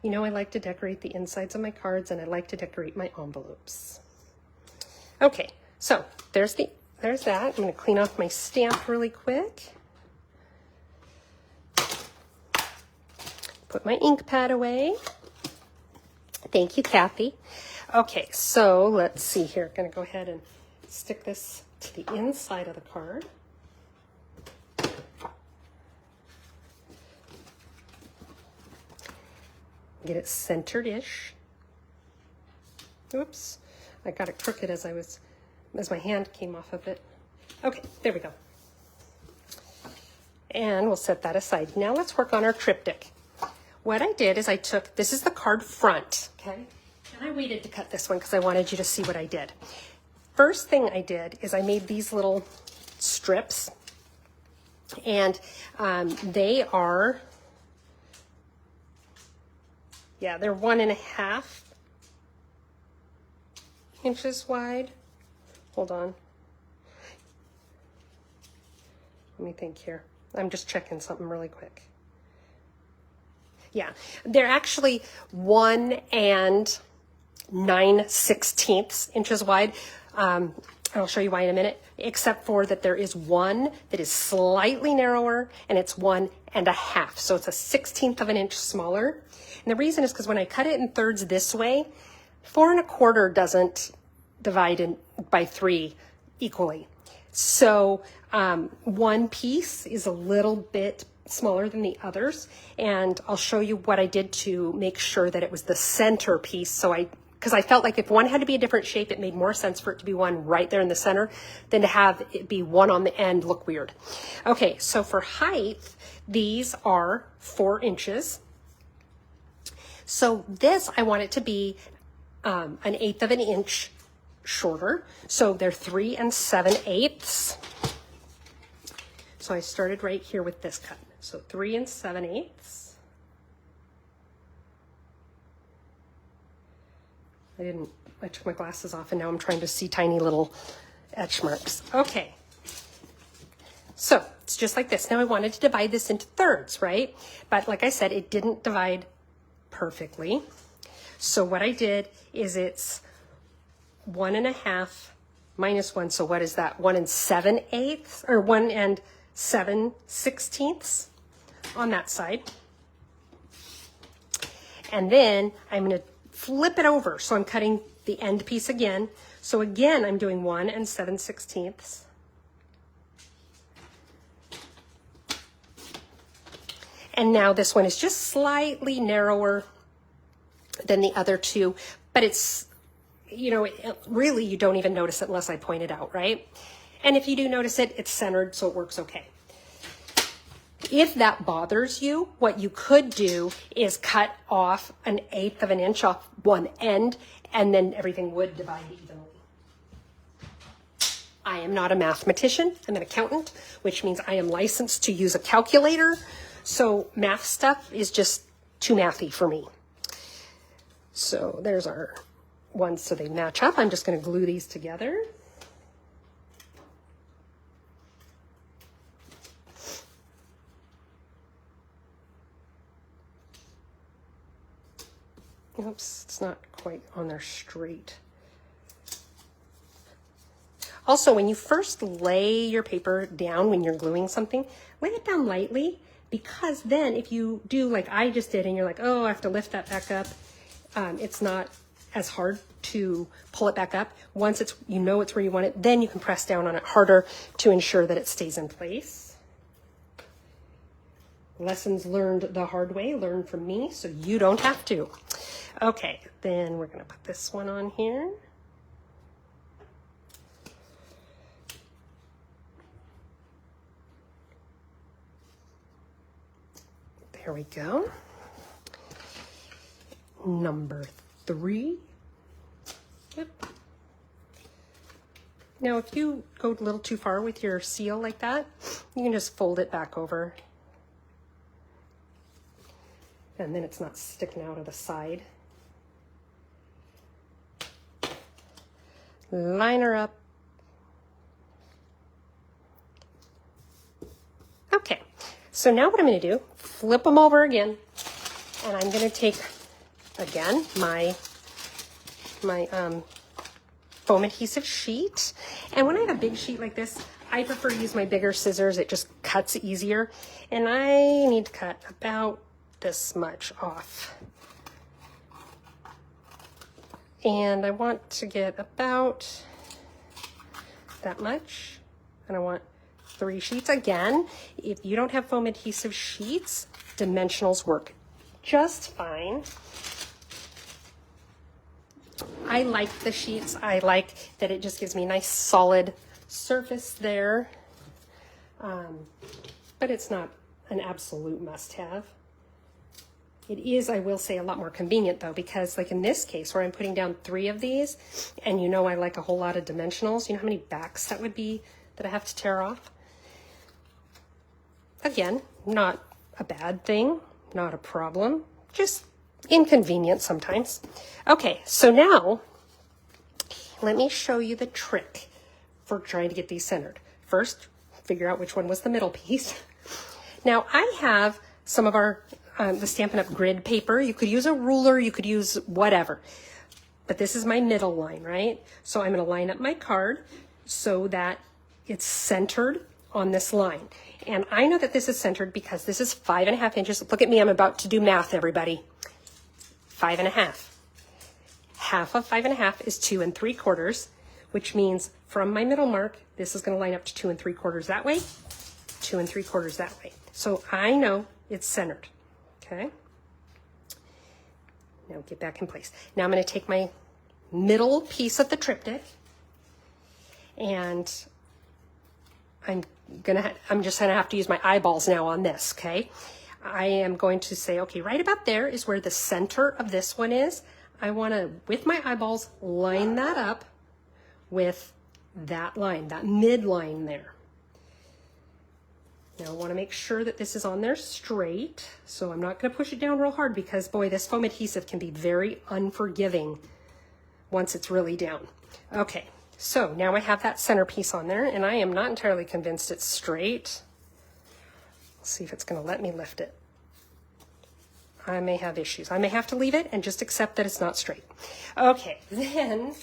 You know, I like to decorate the insides of my cards, and I like to decorate my envelopes. Okay, so there's that. I'm going to clean off my stamp really quick. Put my ink pad away. Thank you, Kathy. Okay, so let's see here. I'm going to go ahead and stick this to the inside of the card. Get it centered-ish. Oops, I got it crooked as my hand came off of it. Okay, there we go. And we'll set that aside. Now let's work on our triptych. What I did is this is the card front, okay? And I waited to cut this one because I wanted you to see what I did. First thing I did is I made these little strips, and they are, yeah, they're 1.5 inches wide. Hold on. Let me think here. I'm just checking something really quick. Yeah, they're actually 1 9/16 inches wide. I'll show you why in a minute, except for that there is one that is slightly narrower, and it's 1.5. So it's a 1/16 of an inch smaller. And the reason is because when I cut it in thirds this way, 4 1/4 doesn't divide by 3 equally. So one piece is a little bit smaller than the others, and I'll show you what I did to make sure that it was the center piece. So because I felt like if one had to be a different shape, it made more sense for it to be one right there in the center than to have it be one on the end look weird. Okay, so for height, these are 4 inches. So this, I want it to be 1/8 of an inch shorter. So they're 3 7/8. So I started right here with this cut. So 3 7/8. I took my glasses off and now I'm trying to see tiny little etch marks. Okay. So it's just like this. Now I wanted to divide this into thirds, right? But like I said, it didn't divide perfectly. So what I did is it's 1.5 minus 1, so what is that? 1 7/8 or 1 7/16 on that side. And then I'm going to flip it over. So I'm cutting the end piece again. So again, I'm doing 1 7/16. And now this one is just slightly narrower than the other two, but it's, you know, really you don't even notice it unless I point it out, right? And if you do notice it, it's centered, so it works okay. If that bothers you, what you could do is cut off 1/8 of an inch off one end, and then everything would divide evenly. I am not a mathematician, I'm an accountant, which means I am licensed to use a calculator. So math stuff is just too mathy for me. So there's our ones so they match up. I'm just going to glue these together. Oops, it's not quite on there straight. Also, when you first lay your paper down when you're gluing something, lay it down lightly, because then if you do like I just did and you're like, oh, I have to lift that back up, it's not as hard to pull it back up. Once it's, you know it's where you want it, then you can press down on it harder to ensure that it stays in place. Lessons learned the hard way, learn from me, so you don't have to. Okay, then we're gonna put this one on here. There we go. Number 3. Yep. Now, if you go a little too far with your seal like that, you can just fold it back over. And then it's not sticking out of the side. Line her up. Okay, so now what I'm going to do, flip them over again, and I'm going to take, again, my foam adhesive sheet. And when I have a big sheet like this, I prefer to use my bigger scissors. It just cuts easier. And I need to cut about this much off. And I want to get about that much. And I want 3 sheets. Again, if you don't have foam adhesive sheets, dimensionals work just fine. I like the sheets. I like that it just gives me a nice solid surface there. But it's not an absolute must-have. It is, I will say, a lot more convenient though, because like in this case where I'm putting down 3 of these, and you know I like a whole lot of dimensionals, you know how many backs that would be that I have to tear off? Again, not a bad thing, not a problem, just inconvenient sometimes. Okay, so now let me show you the trick for trying to get these centered. First, figure out which one was the middle piece. Now I have some of our the Stampin' Up! Grid paper. You could use a ruler, you could use whatever. But this is my middle line, right? So I'm going to line up my card so that it's centered on this line. And I know that this is centered because this is 5.5 inches. Look at me, I'm about to do math, everybody. 5.5. Half of 5.5 is 2 3/4, which means from my middle mark, this is going to line up to 2 3/4 that way, 2 3/4 that way. So I know it's centered. Okay. Now get back in place. Now I'm going to take my middle piece of the triptych, and I'm just going to have to use my eyeballs now on this, okay? I am going to say, okay, right about there is where the center of this one is. I want to, with my eyeballs, line that up with that line, that midline there. Now I want to make sure that this is on there straight, so I'm not going to push it down real hard because, boy, this foam adhesive can be very unforgiving once it's really down. Okay, so now I have that centerpiece on there, and I am not entirely convinced it's straight. Let's see if it's going to let me lift it. I may have issues. I may have to leave it and just accept that it's not straight. Okay, then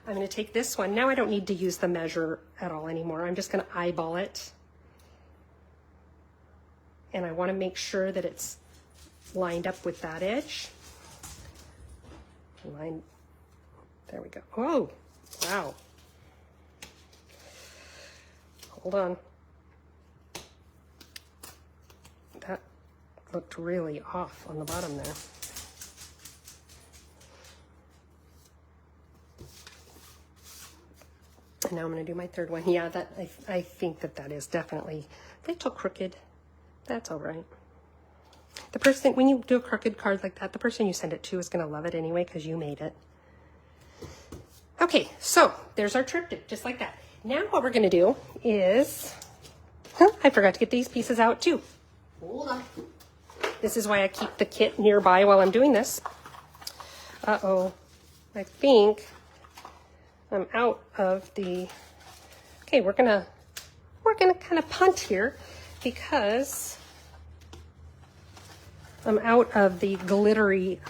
I'm going to take this one. Now I don't need to use the measure at all anymore. I'm just going to eyeball it. And I want to make sure that it's lined up with that edge. There we go. Oh, wow. Hold on. That looked really off on the bottom there. And now I'm going to do my third one. Yeah, that I think that is definitely a little crooked. That's all right. The person, when you do a crooked card like that, the person you send it to is going to love it anyway because you made it. Okay, so there's our triptych, just like that. Now what we're going to do is, I forgot to get these pieces out too. Hold on. This is why I keep the kit nearby while I'm doing this. Uh-oh, I think I'm out of the, okay, we're gonna kind of punt here because I'm out of the glittery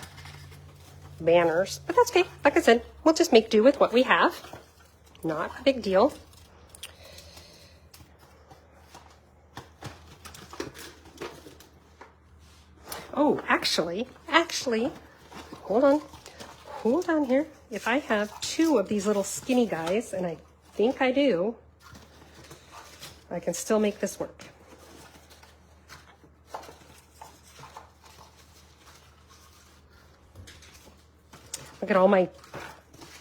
banners, but that's okay. Like I said, we'll just make do with what we have. Not a big deal. Oh, actually, hold on here. If I have two of these little skinny guys, and I think I do, I can still make this work. Look at all my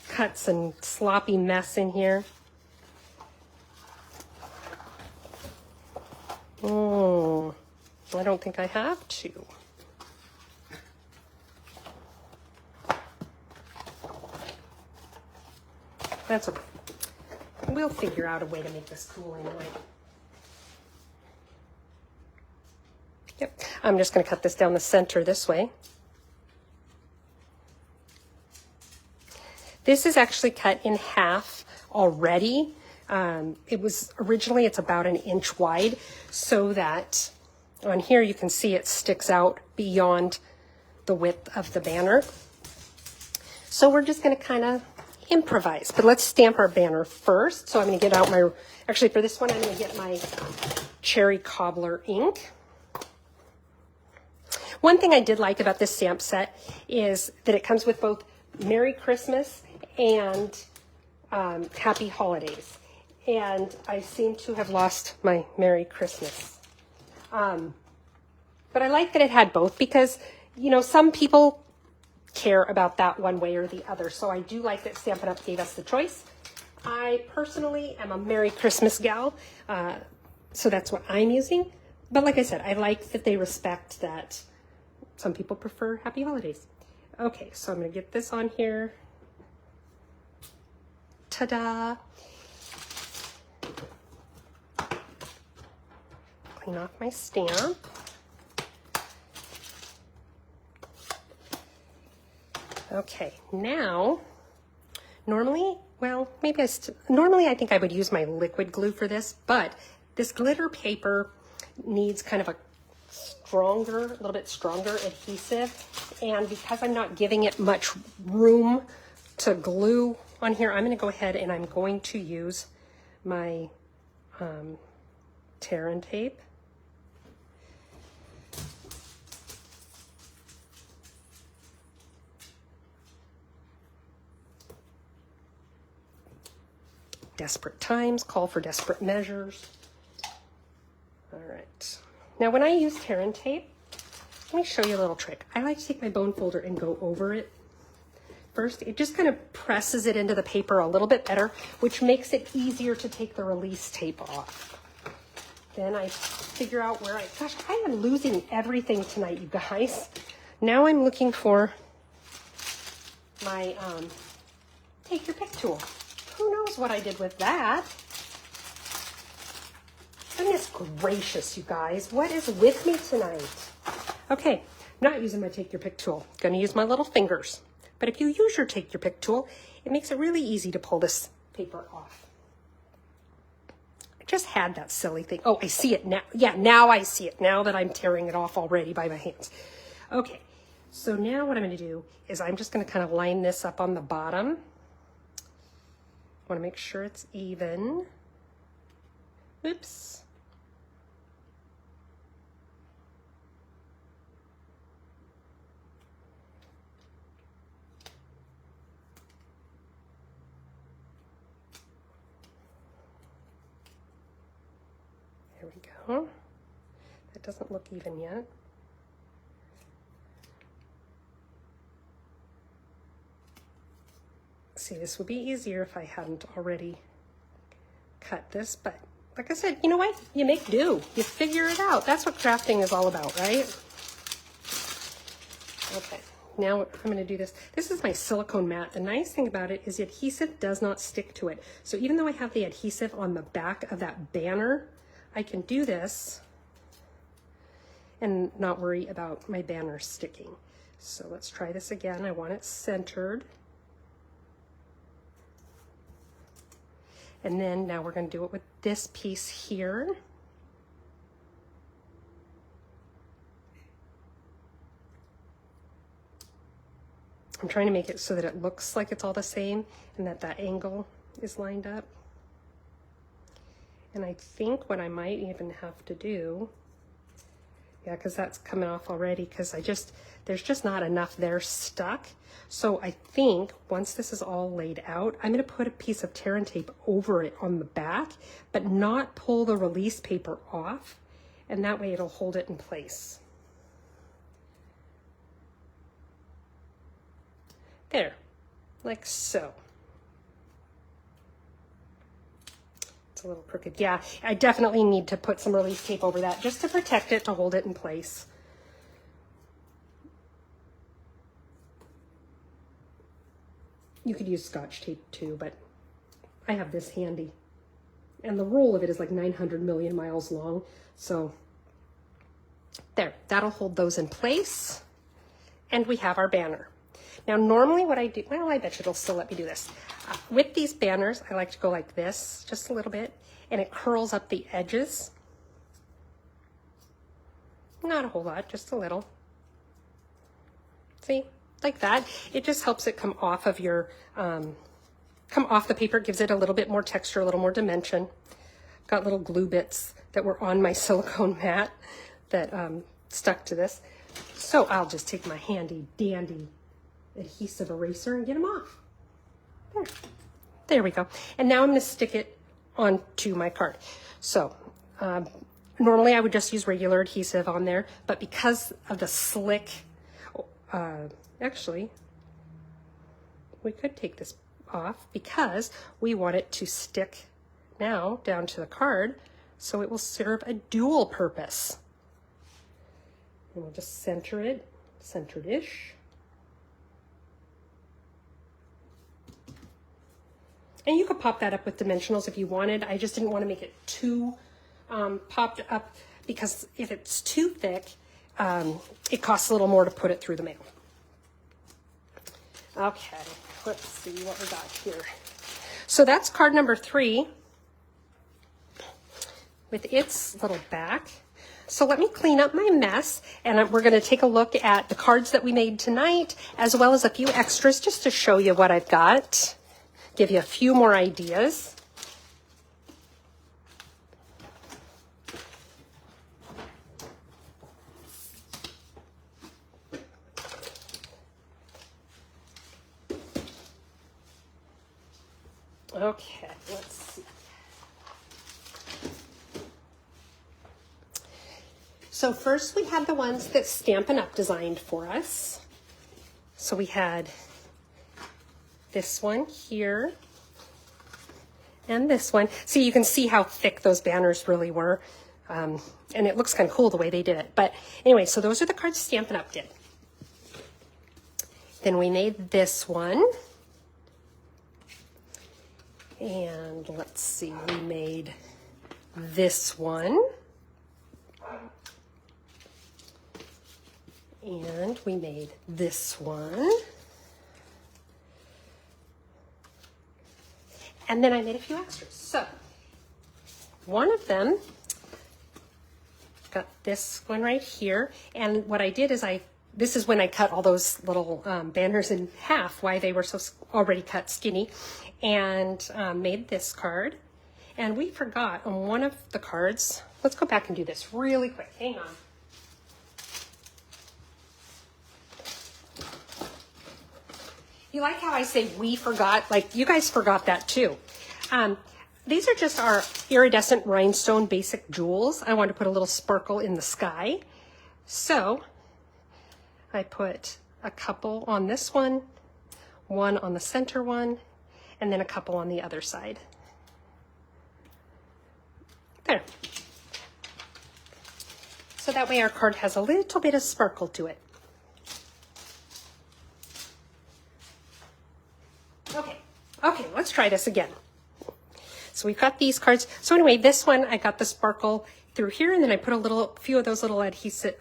cuts and sloppy mess in here. I don't think I have to. That's okay. We'll figure out a way to make this cool anyway. Yep. I'm just going to cut this down the center this way. This is actually cut in half already. It's about 1 inch wide, so that on here you can see it sticks out beyond the width of the banner. So we're just going to kind of improvise, but let's stamp our banner first. So I'm going to get out actually for this one, I'm going to get my cherry cobbler ink. One thing I did like about this stamp set is that it comes with both Merry Christmas and Happy Holidays. And I seem to have lost my Merry Christmas. But I like that it had both because, you know, some people care about that one way or the other. So I do like that Stampin' Up! Gave us the choice. I personally am a Merry Christmas gal, so that's what I'm using. But like I said, I like that they respect that some people prefer Happy Holidays. Okay, so I'm going to get this on here. Ta-da! Clean off my stamp. Okay, now, normally I think I would use my liquid glue for this, but this glitter paper needs kind of a little bit stronger adhesive, and because I'm not giving it much room to glue on here, I'm going to go ahead and I'm going to use my tear and tape. Desperate times call for desperate measures. All right. Now when I use tear and tape, let me show you a little trick. I like to take my bone folder and go over it. First, it just kind of presses it into the paper a little bit better, which makes it easier to take the release tape off. Then I figure out gosh, I am losing everything tonight, you guys. Now I'm looking for my take your pick tool. Who knows what I did with that? Goodness gracious, you guys. What is with me tonight? Okay, not using my take your pick tool. Gonna use my little fingers. But if you use your take your pick tool, it makes it really easy to pull this paper off. I just had that silly thing. Oh, I see it now. Yeah, now I see it. Now that I'm tearing it off already by my hands. Okay, so now what I'm gonna do is I'm just gonna kind of line this up on the bottom. Want to make sure it's even. Oops. There we go. That doesn't look even yet. See, this would be easier if I hadn't already cut this, but like I said, you know what? You make do. You figure it out. That's what crafting is all about, right? Okay, now I'm going to do this. This is my silicone mat. The nice thing about it is the adhesive does not stick to it. So even though I have the adhesive on the back of that banner, I can do this and not worry about my banner sticking. So let's try this again. I want it centered. And then now we're going to do it with this piece here. I'm trying to make it so that it looks like it's all the same and that that angle is lined up. And I think what I might even have to do, yeah, because that's coming off already, because there's just not enough there stuck. So I think once this is all laid out, I'm going to put a piece of tear and tape over it on the back, but not pull the release paper off, and that way it'll hold it in place. There, like so. It's a little crooked. Yeah, I definitely need to put some release tape over that just to protect it, to hold it in place. You could use Scotch tape too, but I have this handy. And the roll of it is like 900 million miles long. So there, that'll hold those in place. And we have our banner. Now, normally what I do, well, I bet you it'll still let me do this. With these banners, I like to go like this, just a little bit, and it curls up the edges. Not a whole lot, just a little. See? Like that. It just helps it come off of your, come off the paper. It gives it a little bit more texture, a little more dimension. Got little glue bits that were on my silicone mat that stuck to this. So I'll just take my handy dandy adhesive eraser and get them off. There we go. And now I'm going to stick it onto my card. So normally I would just use regular adhesive on there, but because of the slick, actually, we could take this off because we want it to stick now down to the card, so it will serve a dual purpose. And we'll just center it, centered-ish. And you could pop that up with dimensionals if you wanted. I just didn't want to make it too popped up, because if it's too thick, it costs a little more to put it through the mail. Okay, let's see what we got here. So that's card number 3 with its little back. So let me clean up my mess, and we're going to take a look at the cards that we made tonight, as well as a few extras just to show you what I've got, give you a few more ideas. Okay, let's see. So first we had the ones that Stampin' Up! Designed for us. So we had this one here and this one. So you can see how thick those banners really were. And it looks kind of cool the way they did it. But anyway, so those are the cards Stampin' Up! Did. Then we made this one. And let's see, we made this one. And we made this one. And then I made a few extras. So one of them got this one right here. And what I did is I this is when I cut all those little banners in half, why they were so already cut skinny, and made this card. And we forgot on one of the cards, let's go back and do this really quick. Hang on. You like how I say we forgot? Like, you guys forgot that too. These are just our iridescent rhinestone basic jewels. I want to put a little sparkle in the sky. So I put a couple on this one on the center one, and then a couple on the other side. There. So that way our card has a little bit of sparkle to it. Okay, let's try this again. So we've got these cards. So anyway, this one, I got the sparkle through here, and then I put a few of those little adhesive,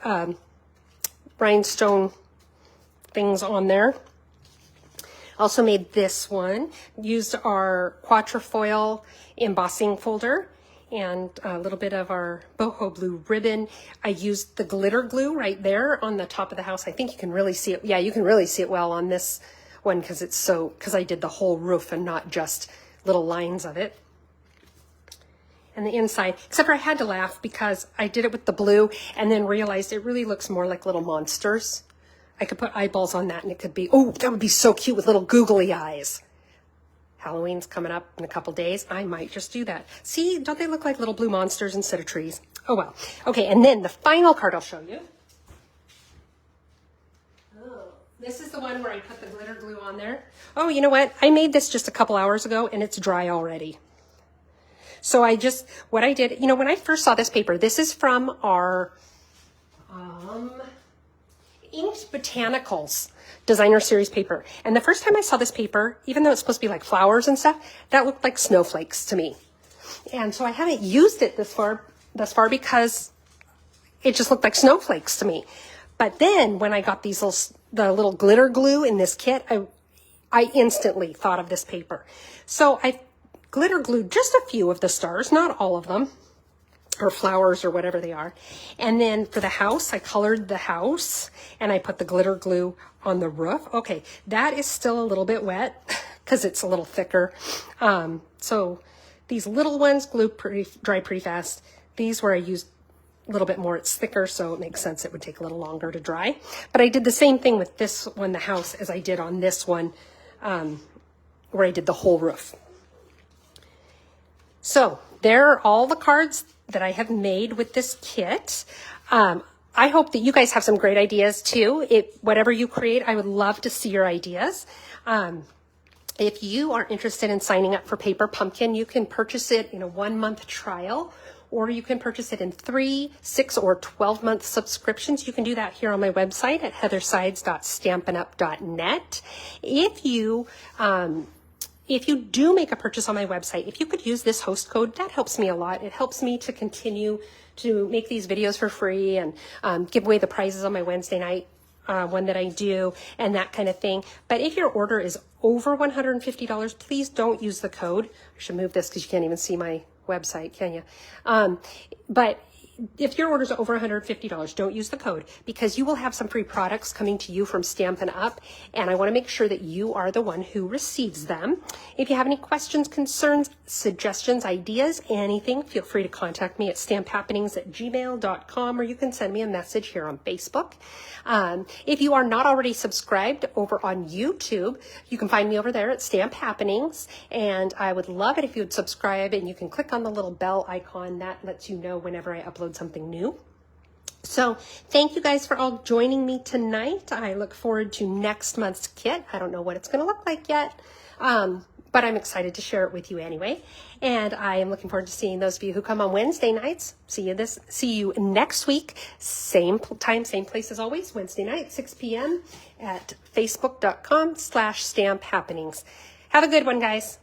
rhinestone things on there. Also made this one, used our quatrefoil embossing folder and a little bit of our boho blue ribbon. I used the glitter glue right there on the top of the house. I think you can really see it. Yeah, you can really see it well on this one because I did the whole roof and not just little lines of it. And the inside, except for I had to laugh because I did it with the blue and then realized it really looks more like little monsters. I could put eyeballs on that and it could be, oh, that would be so cute with little googly eyes. Halloween's coming up in a couple days. I might just do that. See, don't they look like little blue monsters instead of trees? Oh, well. Okay, and then the final card I'll show you. This is the one where I put the glitter glue on there. Oh, you know what? I made this just a couple hours ago and it's dry already. So what I did, when I first saw this paper, this is from our Inked Botanicals designer series paper. And the first time I saw this paper, even though it's supposed to be like flowers and stuff, that looked like snowflakes to me. And so I haven't used it thus far because it just looked like snowflakes to me. But then when I got the little glitter glue in this kit, I instantly thought of this paper. So I glitter glued just a few of the stars, not all of them, or flowers or whatever they are. And then for the house, I colored the house and I put the glitter glue on the roof. Okay, that is still a little bit wet because it's a little thicker. So these little ones dry pretty fast. These where I used a little bit more, it's thicker, so it makes sense it would take a little longer to dry. But I did the same thing with this one, the house, as I did on this one, where I did the whole roof. So there are all the cards that I have made with this kit. I hope that you guys have some great ideas too. Whatever you create, I would love to see your ideas. If you are interested in signing up for Paper Pumpkin, you can purchase it in a 1-month trial, or you can purchase it in 3, 6, or 12-month subscriptions. You can do that here on my website at heathersides.stampinup.net. If you do make a purchase on my website, if you could use this host code, that helps me a lot. It helps me to continue to make these videos for free and give away the prizes on my Wednesday night one that I do and that kind of thing. But if your order is over $150, please don't use the code. I should move this because you can't even see my website, can you? But if your order is over $150, don't use the code because you will have some free products coming to you from Stampin' Up! And I want to make sure that you are the one who receives them. If you have any questions, concerns, suggestions, ideas, anything, feel free to contact me at stamphappenings@gmail.com, or you can send me a message here on Facebook. If you are not already subscribed over on YouTube, you can find me over there at Stamp Happenings, and I would love it if you would subscribe, and you can click on the little bell icon. That lets you know whenever I upload something new. So thank you guys for all joining me tonight. I look forward to next month's kit. I don't know what it's going to look like yet, but I'm excited to share it with you anyway. And I am looking forward to seeing those of you who come on Wednesday nights. See you next week. Same time, same place as always, Wednesday night, 6 p.m. at facebook.com/stamphappenings. Have a good one, guys.